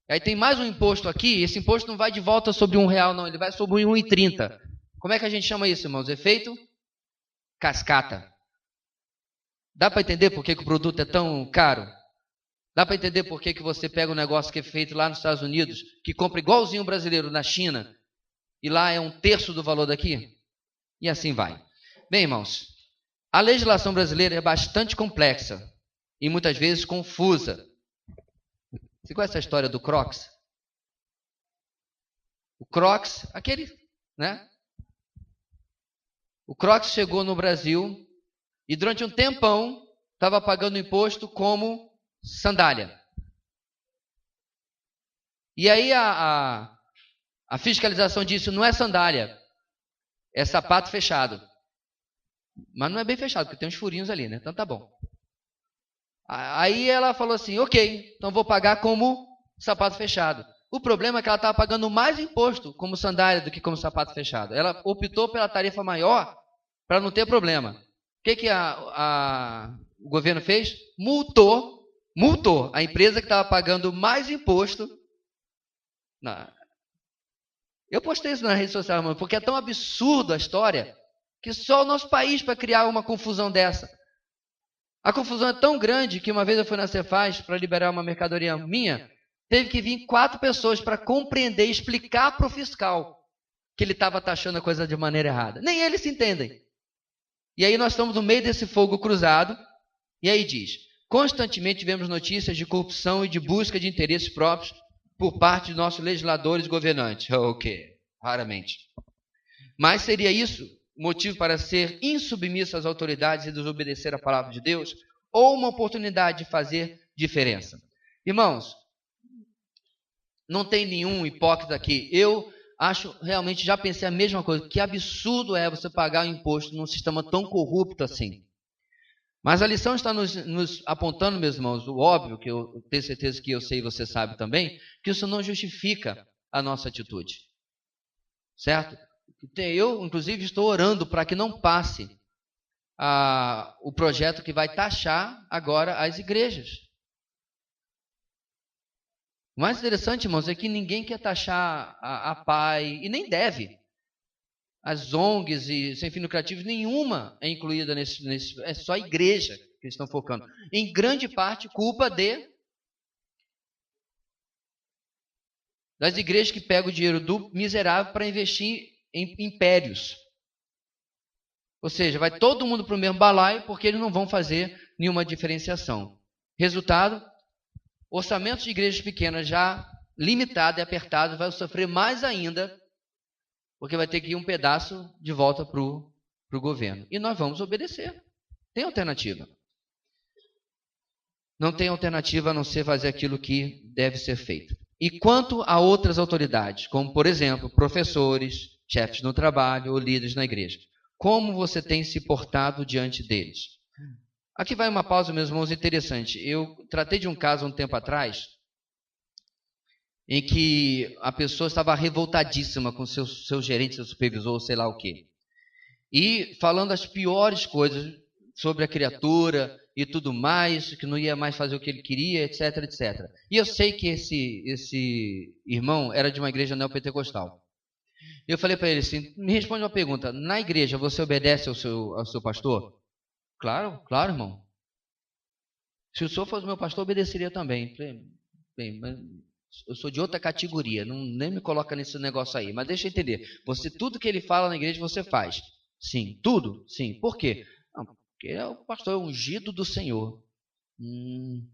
Aí tem mais um imposto aqui, esse imposto não vai de volta sobre R$1 não, ele vai sobre R$1,30. Como é que a gente chama isso, irmãos? Efeito cascata. Dá para entender por que o produto é tão caro? Dá para entender por que você pega um negócio que é feito lá nos Estados Unidos, que compra igualzinho o brasileiro na China, e lá é 1/3 do valor daqui? E assim vai. Bem, irmãos, a legislação brasileira é bastante complexa e muitas vezes confusa. Você conhece a história do Crocs? O Crocs, aquele, né? O Crocs chegou no Brasil e durante um tempão estava pagando imposto como sandália. E aí a fiscalização disse, não é sandália, é sapato fechado. Mas não é bem fechado, porque tem uns furinhos ali, né? Então tá bom. Aí ela falou assim, ok, então vou pagar como sapato fechado. O problema é que ela estava pagando mais imposto como sandália do que como sapato fechado. Ela optou pela tarifa maior para não ter problema. O que o governo fez? Multou a empresa que estava pagando mais imposto. Eu postei isso na rede social, mano, porque é tão absurdo a história que só o nosso país para criar uma confusão dessa. A confusão é tão grande que uma vez eu fui na Cefaz para liberar uma mercadoria minha, teve que vir 4 pessoas para compreender e explicar para o fiscal que ele estava taxando a coisa de maneira errada. Nem eles se entendem. E aí nós estamos no meio desse fogo cruzado, e aí diz, constantemente tivemos notícias de corrupção e de busca de interesses próprios por parte de nossos legisladores e governantes. Ok, raramente. Mas seria isso motivo para ser insubmisso às autoridades e desobedecer a palavra de Deus, ou uma oportunidade de fazer diferença? Irmãos, não tem nenhum hipócrita aqui. Eu acho, realmente, já pensei a mesma coisa. Que absurdo é você pagar o imposto num sistema tão corrupto assim. Mas a lição está nos apontando, meus irmãos, o óbvio, que eu tenho certeza que eu sei e você sabe também, que isso não justifica a nossa atitude. Certo? Eu, inclusive, estou orando para que não passe o projeto que vai taxar agora as igrejas. O mais interessante, irmãos, é que ninguém quer taxar a PAI, e nem deve. As ONGs e sem fins lucrativos, nenhuma é incluída nesse. É só a igreja que eles estão focando. Em grande parte, culpa de das igrejas que pegam o dinheiro do miserável para investir em impérios. Ou seja, vai todo mundo para o mesmo balaio porque eles não vão fazer nenhuma diferenciação. Resultado, orçamentos de igrejas pequenas já limitado e apertado vai sofrer mais ainda porque vai ter que ir um pedaço de volta para o governo. E nós vamos obedecer. Tem alternativa. Não tem alternativa a não ser fazer aquilo que deve ser feito. E quanto a outras autoridades, como, por exemplo, professores, chefes no trabalho ou líderes na igreja, como você tem se portado diante deles? Aqui vai uma pausa, meus irmãos, interessante. Eu tratei de um caso um tempo atrás, em que a pessoa estava revoltadíssima com seu gerente, seu supervisor, sei lá o quê. E falando as piores coisas sobre a criatura e tudo mais, que não ia mais fazer o que ele queria, etc, etc. E eu sei que esse irmão era de uma igreja neopentecostal. Eu falei para ele assim, me responde uma pergunta, na igreja você obedece ao seu pastor? Claro, claro, irmão. Se o senhor fosse meu pastor, eu obedeceria também. Bem, mas eu sou de outra categoria, nem me coloca nesse negócio aí. Mas deixa eu entender, tudo que ele fala na igreja você faz? Sim. Tudo? Sim. Por quê? Não, porque o pastor é ungido do Senhor. E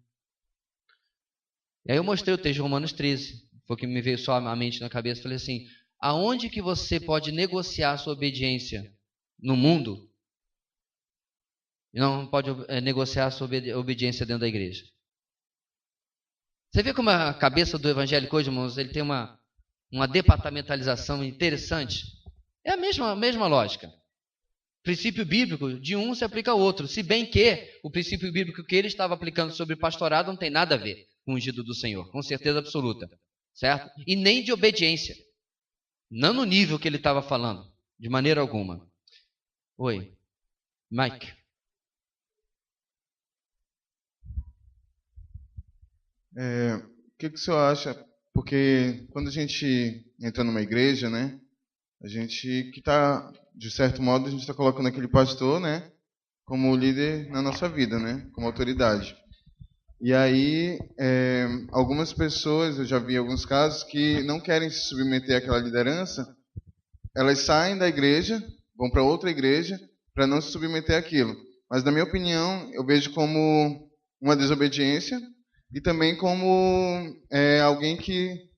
aí eu mostrei o texto de Romanos 13, foi o que me veio só a mente na cabeça. Falei assim, aonde que você pode negociar a sua obediência no mundo e não pode negociar a sua obediência dentro da igreja? Você vê como a cabeça do evangélico hoje, irmãos, ele tem uma departamentalização interessante. É a mesma lógica. Princípio bíblico de um se aplica ao outro, se bem que o princípio bíblico que ele estava aplicando sobre pastorado não tem nada a ver com o ungido do Senhor, com certeza absoluta, certo? E nem de obediência, não no nível que ele estava falando, de maneira alguma. Oi, Mike. O que o senhor acha? Porque quando a gente entra numa igreja, né, a gente que está, de certo modo, a gente está colocando aquele pastor, né, como líder na nossa vida, né, como autoridade. E aí, algumas pessoas, eu já vi alguns casos, que não querem se submeter àquela liderança, elas saem da igreja, vão para outra igreja, para não se submeter àquilo. Mas, na minha opinião, eu vejo como uma desobediência e também como alguém que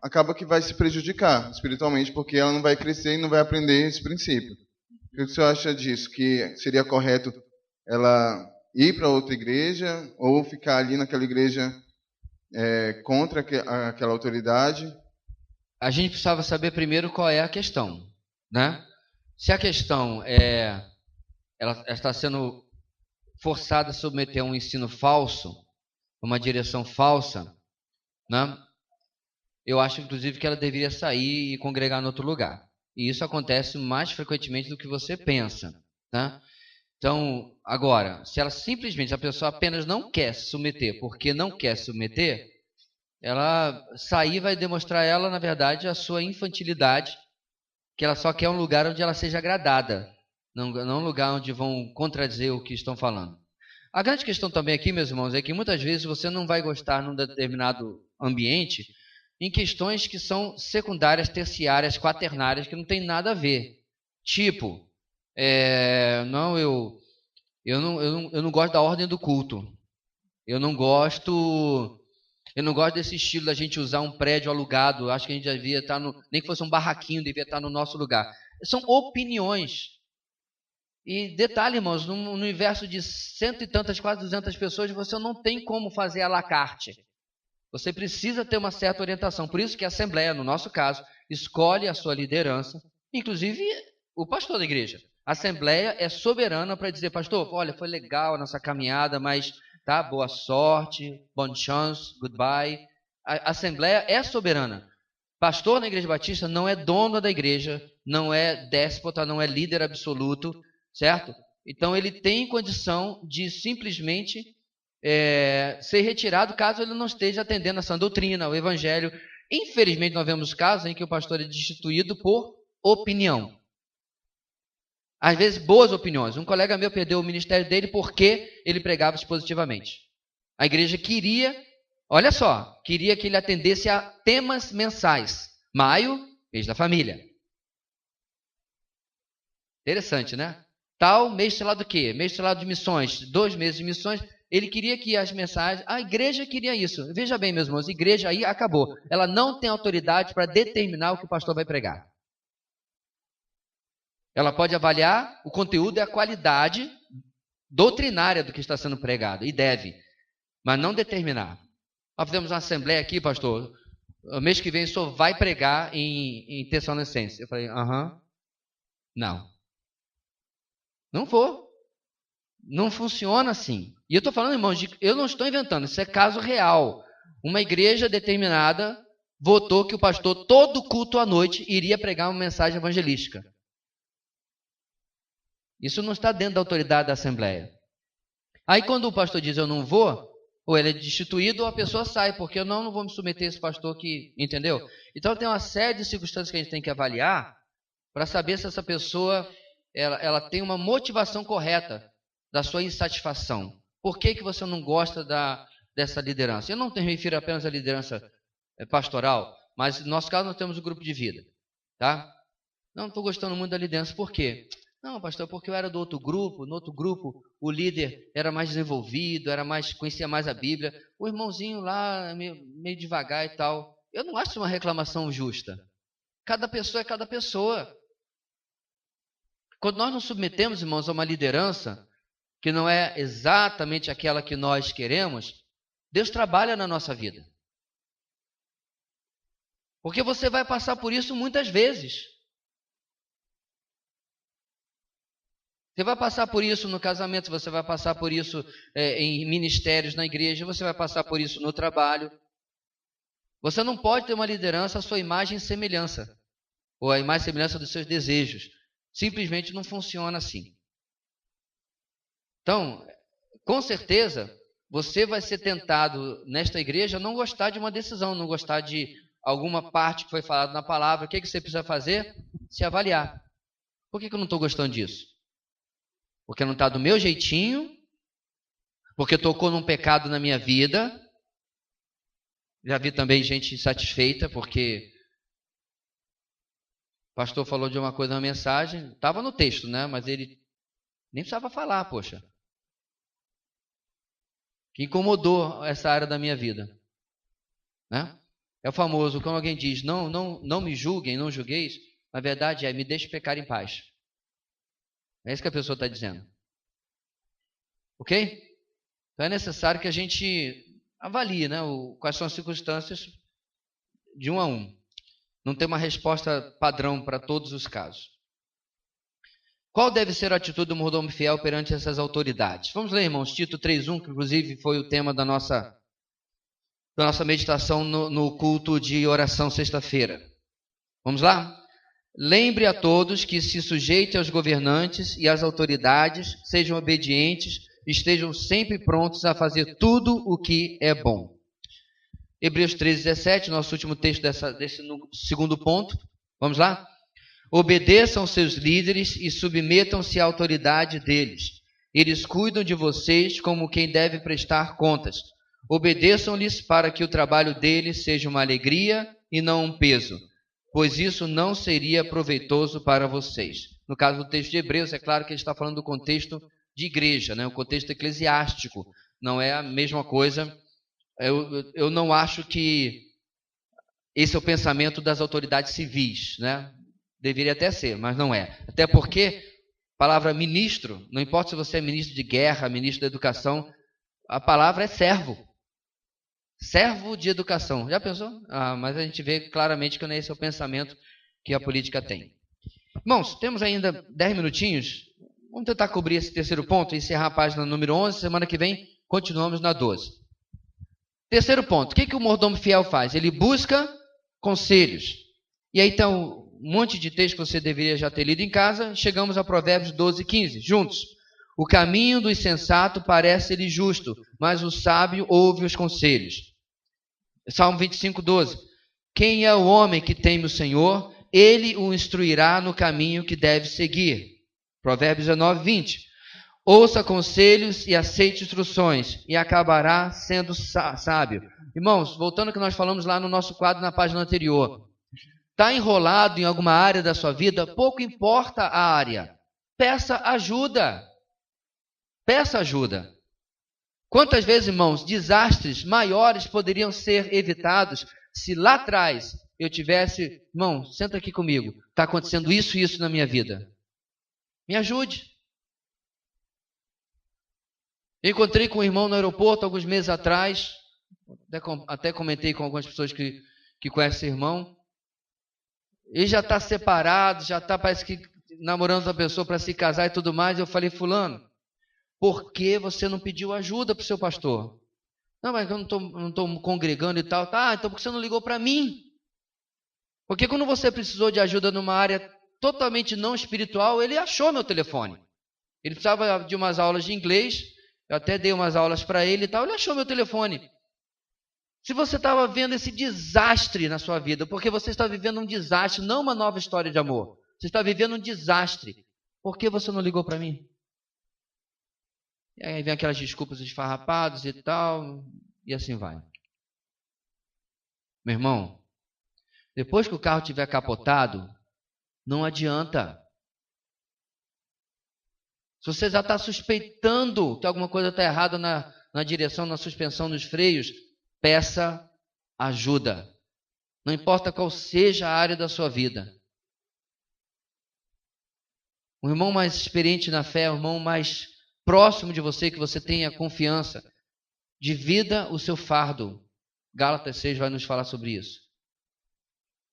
acaba que vai se prejudicar espiritualmente, porque ela não vai crescer e não vai aprender esse princípio. O que o senhor acha disso? Que seria correto ela ir para outra igreja ou ficar ali naquela igreja contra aquela autoridade? A gente precisava saber primeiro qual é a questão, né? Se a questão ela está sendo forçada a submeter a um ensino falso, uma direção falsa, né? Eu acho, inclusive, que ela deveria sair e congregar em outro lugar. E isso acontece mais frequentemente do que você pensa, tá? Então, agora, se a pessoa apenas não quer se submeter porque não quer se submeter, ela sair vai demonstrar ela, na verdade, a sua infantilidade, que ela só quer um lugar onde ela seja agradada, não um lugar onde vão contradizer o que estão falando. A grande questão também aqui, meus irmãos, é que muitas vezes você não vai gostar num determinado ambiente em questões que são secundárias, terciárias, quaternárias, que não tem nada a ver. Tipo, eu não gosto da ordem do culto. Eu não gosto desse estilo da gente usar um prédio alugado. Acho que a gente devia estar nem que fosse um barraquinho, devia estar no nosso lugar. São opiniões. E detalhe, irmãos, no universo de 100 e tantas, quase 200 pessoas, você não tem como fazer à la carte. Você precisa ter uma certa orientação. Por isso que a Assembleia, no nosso caso, escolhe a sua liderança, inclusive o pastor da igreja. A Assembleia é soberana para dizer, pastor, olha, foi legal a nossa caminhada, mas tá, boa sorte, bonne chance, goodbye. A Assembleia é soberana. Pastor na Igreja Batista não é dono da igreja, não é déspota, não é líder absoluto, certo? Então ele tem condição de simplesmente ser retirado caso ele não esteja atendendo a sã doutrina, o evangelho. Infelizmente nós vemos casos em que o pastor é destituído por opinião. Às vezes boas opiniões. Um colega meu perdeu o ministério dele porque ele pregava expositivamente. A igreja queria Olha só, queria que ele atendesse a temas mensais. Maio, mês da família. Interessante, né? Tal, mês sei lá do quê? Mês sei lá de missões, 2 meses de missões. Ele queria que as mensagens... A igreja queria isso. Veja bem, meus irmãos, a igreja aí acabou. Ela não tem autoridade para determinar o que o pastor vai pregar. Ela pode avaliar o conteúdo e a qualidade doutrinária do que está sendo pregado, e deve, mas não determinar. Nós fizemos uma assembleia aqui, pastor, o mês que vem o senhor vai pregar em Tessalonicenses. Eu falei, não. Não vou. Não funciona assim. E eu estou falando, irmãos, eu não estou inventando, isso é caso real. Uma igreja determinada votou que o pastor, todo culto à noite, iria pregar uma mensagem evangelística. Isso não está dentro da autoridade da Assembleia. Aí quando o pastor diz eu não vou, ou ele é destituído ou a pessoa sai, porque eu não vou me submeter a esse pastor que... Entendeu? Então tem uma série de circunstâncias que a gente tem que avaliar para saber se essa pessoa ela tem uma motivação correta da sua insatisfação. Por que você não gosta dessa liderança? Eu não me refiro apenas à liderança pastoral, mas no nosso caso nós temos o grupo de vida. Tá? Não estou gostando muito da liderança. Por quê? Não, pastor, porque eu era do outro grupo. No outro grupo, o líder era mais desenvolvido, conhecia mais a Bíblia. O irmãozinho lá, meio devagar e tal. Eu não acho uma reclamação justa. Cada pessoa é cada pessoa. Quando nós nos submetemos, irmãos, a uma liderança que não é exatamente aquela que nós queremos, Deus trabalha na nossa vida. Porque você vai passar por isso muitas vezes. Você vai passar por isso no casamento, você vai passar por isso em ministérios na igreja, você vai passar por isso no trabalho. Você não pode ter uma liderança à sua imagem e semelhança, ou a imagem e semelhança dos seus desejos. Simplesmente não funciona assim. Então, com certeza, você vai ser tentado nesta igreja a não gostar de uma decisão, não gostar de alguma parte que foi falada na palavra. O que você precisa fazer? Se avaliar. Por que eu não estou gostando disso? Porque não está do meu jeitinho, porque tocou num pecado na minha vida. Já vi também gente insatisfeita, porque o pastor falou de uma coisa na mensagem, estava no texto, né? Mas ele nem precisava falar, poxa. Que incomodou essa área da minha vida. Né? É o famoso, quando alguém diz, não me julguem, não julgueis, na verdade me deixe pecar em paz. É isso que a pessoa está dizendo. Ok? Então é necessário que a gente avalie, né, quais são as circunstâncias de um a um. Não tem uma resposta padrão para todos os casos. Qual deve ser a atitude do mordomo fiel perante essas autoridades? Vamos ler, irmãos, Tito 3:1, que inclusive foi o tema da nossa meditação no culto de oração sexta-feira. Vamos lá? Lembre a todos que se sujeite aos governantes e às autoridades, sejam obedientes, estejam sempre prontos a fazer tudo o que é bom. Hebreus 13:17, nosso último texto desse segundo ponto. Vamos lá? Obedeçam seus líderes e submetam-se à autoridade deles. Eles cuidam de vocês como quem deve prestar contas. Obedeçam-lhes para que o trabalho deles seja uma alegria e não um peso, pois isso não seria proveitoso para vocês. No caso do texto de Hebreus, é claro que ele está falando do contexto de igreja, né? O contexto eclesiástico. Não é a mesma coisa. Eu não acho que esse é o pensamento das autoridades civis, né? Deveria até ser, mas não é. Até porque a palavra ministro, não importa se você é ministro de guerra, ministro da educação, a palavra é servo. Servo de educação. Já pensou? Mas a gente vê claramente que não é esse o pensamento que a política tem. Irmãos, temos ainda 10 minutinhos. Vamos tentar cobrir esse terceiro ponto e encerrar a página número 11. Semana que vem, continuamos na 12. Terceiro ponto. O que o mordomo fiel faz? Ele busca conselhos. E aí, então, um monte de texto que você deveria já ter lido em casa. Chegamos a Provérbios 12:15. Juntos. O caminho do insensato parece-lhe justo, mas o sábio ouve os conselhos. Salmo 25:12. Quem é o homem que teme o Senhor? Ele o instruirá no caminho que deve seguir. Provérbios 19:20. Ouça conselhos e aceite instruções, e acabará sendo sábio. Irmãos, voltando ao que nós falamos lá no nosso quadro na página anterior. Está enrolado em alguma área da sua vida? Pouco importa a área. Peça ajuda. Peça ajuda. Quantas vezes, irmãos, desastres maiores poderiam ser evitados se lá atrás eu tivesse, irmão, senta aqui comigo, está acontecendo isso e isso na minha vida. Me ajude. Eu encontrei com um irmão no aeroporto alguns meses atrás, até comentei com algumas pessoas que conhecem esse irmão. Ele já está separado, já está, parece que, namorando outra pessoa para se casar e tudo mais. Eu falei, fulano, por que você não pediu ajuda para o seu pastor? Não, mas eu não estou congregando e tal. Tá, então por que você não ligou para mim? Porque quando você precisou de ajuda numa área totalmente não espiritual, ele achou meu telefone. Ele precisava de umas aulas de inglês, eu até dei umas aulas para ele e tal, ele achou meu telefone. Se você estava vendo esse desastre na sua vida, porque você está vivendo um desastre, não uma nova história de amor, você está vivendo um desastre, por que você não ligou para mim? E aí vem aquelas desculpas esfarrapadas e tal, e assim vai. Meu irmão, depois que o carro tiver capotado, não adianta. Se você já está suspeitando que alguma coisa está errada na direção, na suspensão, nos freios, peça ajuda. Não importa qual seja a área da sua vida. O irmão mais experiente na fé, o irmão mais próximo de você, que você tenha confiança, divida o seu fardo. Gálatas 6 vai nos falar sobre isso.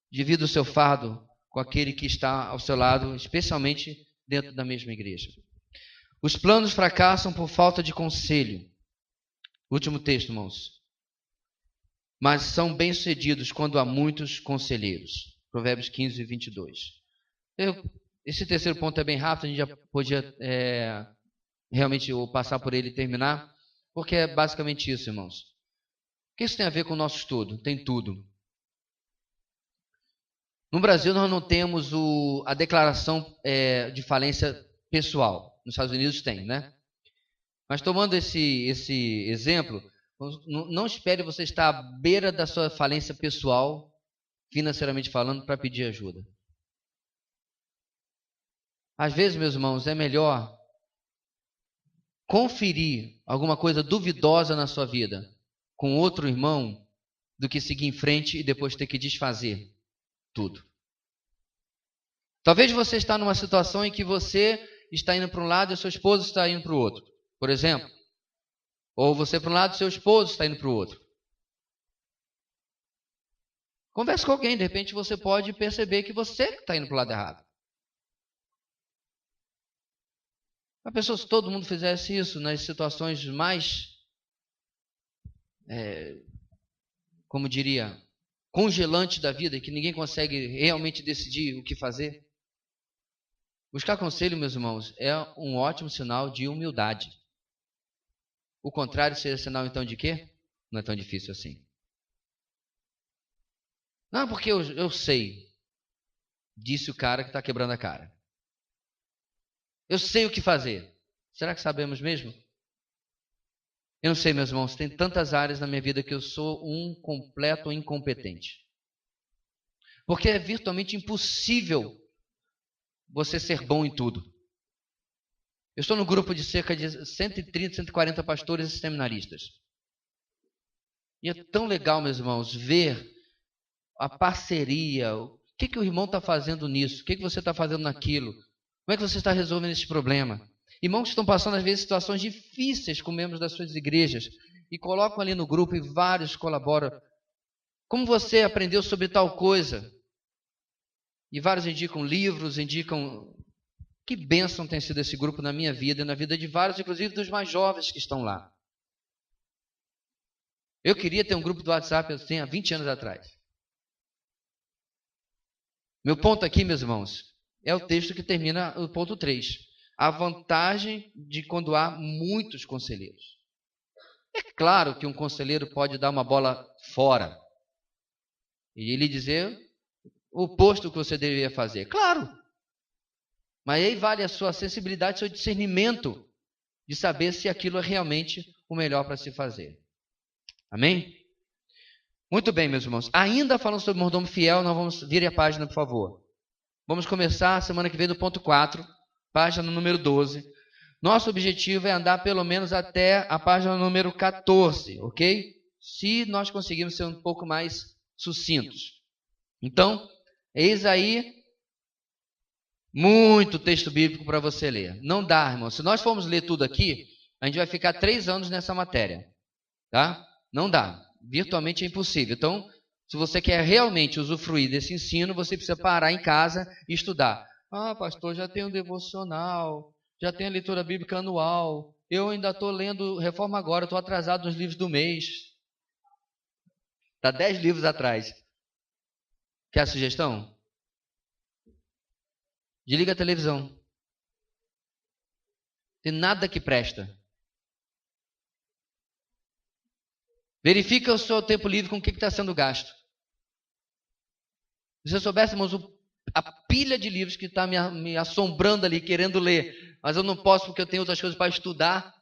Divida o seu fardo com aquele que está ao seu lado, especialmente dentro da mesma igreja. Os planos fracassam por falta de conselho. Último texto, irmãos. Mas são bem-sucedidos quando há muitos conselheiros. Provérbios 15, 22. Esse terceiro ponto é bem rápido, a gente já podia realmente passar por ele e terminar, porque é basicamente isso, irmãos. O que isso tem a ver com o nosso estudo? Tem tudo. No Brasil, nós não temos a declaração de falência pessoal. Nos Estados Unidos tem, né? Mas tomando esse exemplo, não espere você estar à beira da sua falência pessoal, financeiramente falando, para pedir ajuda. Às vezes, meus irmãos, é melhor conferir alguma coisa duvidosa na sua vida com outro irmão do que seguir em frente e depois ter que desfazer tudo. Talvez você está numa situação em que você está indo para um lado e a sua esposa está indo para o outro, por exemplo. Ou você para um lado e seu esposo está indo para o outro. Converse com alguém, de repente você pode perceber que você está indo para o lado errado. A pessoa, se todo mundo fizesse isso nas situações mais, como diria, congelantes da vida, que ninguém consegue realmente decidir o que fazer. Buscar conselho, meus irmãos, é um ótimo sinal de humildade. O contrário seria sinal, então, de quê? Não é tão difícil assim. Não, porque eu sei, disse o cara que está quebrando a cara. Eu sei o que fazer. Será que sabemos mesmo? Eu não sei, meus irmãos, tem tantas áreas na minha vida que eu sou um completo incompetente. Porque é virtualmente impossível você ser bom em tudo. Eu estou no grupo de cerca de 130, 140 pastores e seminaristas. E é tão legal, meus irmãos, ver a parceria. O que o irmão está fazendo nisso? O que você está fazendo naquilo? Como é que você está resolvendo esse problema? Irmãos que estão passando, às vezes, situações difíceis com membros das suas igrejas e colocam ali no grupo e vários colaboram. Como você aprendeu sobre tal coisa? E vários indicam livros, indicam... Que bênção tem sido esse grupo na minha vida e na vida de vários, inclusive dos mais jovens que estão lá. Eu queria ter um grupo do WhatsApp assim, há 20 anos atrás. Meu ponto aqui, meus irmãos, é o texto que termina o ponto 3. A vantagem de quando há muitos conselheiros. É claro que um conselheiro pode dar uma bola fora e lhe dizer o oposto que você deveria fazer. Claro! Mas aí vale a sua sensibilidade, seu discernimento de saber se aquilo é realmente o melhor para se fazer. Amém? Muito bem, meus irmãos. Ainda falando sobre mordomo fiel, nós vamos... Vire a página, por favor. Vamos começar semana que vem do ponto 4, página número 12. Nosso objetivo é andar pelo menos até a página número 14, ok? Se nós conseguirmos ser um pouco mais sucintos. Então, eis aí muito texto bíblico para você ler. Não dá, irmão. Se nós formos ler tudo aqui, a gente vai ficar 3 anos nessa matéria. Tá? Não dá. Virtualmente é impossível. Então, se você quer realmente usufruir desse ensino, você precisa parar em casa e estudar. Ah, pastor, já tenho devocional, já tenho a leitura bíblica anual, eu ainda estou lendo Reforma Agora, estou atrasado nos livros do mês. Está 10 livros atrás. Quer a sugestão? Desliga a televisão. Tem nada que presta. Verifica o seu tempo livre com o que está sendo gasto. Se você soubesse, irmãos, a pilha de livros que está me assombrando ali, querendo ler, mas eu não posso porque eu tenho outras coisas para estudar.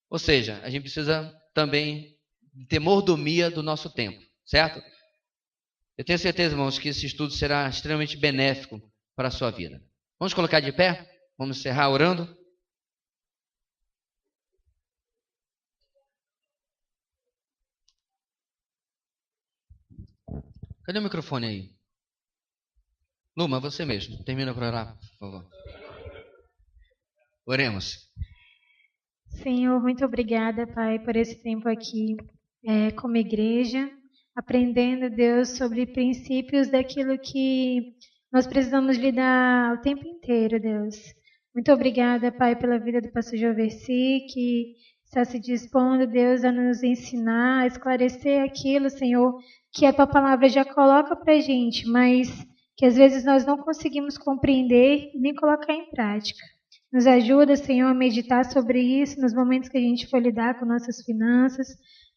Ou seja, a gente precisa também ter mordomia do nosso tempo, certo? Eu tenho certeza, irmãos, que esse estudo será extremamente benéfico para a sua vida. Vamos colocar de pé? Vamos encerrar orando? Cadê o microfone aí? Luma, você mesmo. Termina para orar, por favor. Oremos. Senhor, muito obrigada, Pai, por esse tempo aqui como igreja, aprendendo, Deus, sobre princípios daquilo que nós precisamos lidar o tempo inteiro, Deus. Muito obrigada, Pai, pela vida do pastor Joverci, que está se dispondo, Deus, a nos ensinar, a esclarecer aquilo, Senhor, que a Tua palavra já coloca para a gente, mas que às vezes nós não conseguimos compreender e nem colocar em prática. Nos ajuda, Senhor, a meditar sobre isso nos momentos que a gente for lidar com nossas finanças.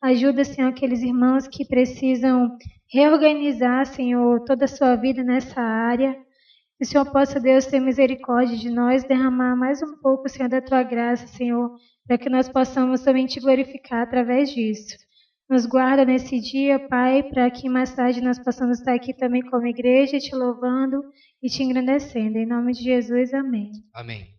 Ajuda, Senhor, aqueles irmãos que precisam reorganizar, Senhor, toda a sua vida nessa área. Que o Senhor possa, Deus, ter misericórdia de nós, derramar mais um pouco, Senhor, da Tua graça, Senhor, para que nós possamos também Te glorificar através disso. Nos guarda nesse dia, Pai, para que mais tarde nós possamos estar aqui também como igreja, Te louvando e Te engrandecendo. Em nome de Jesus, amém. Amém.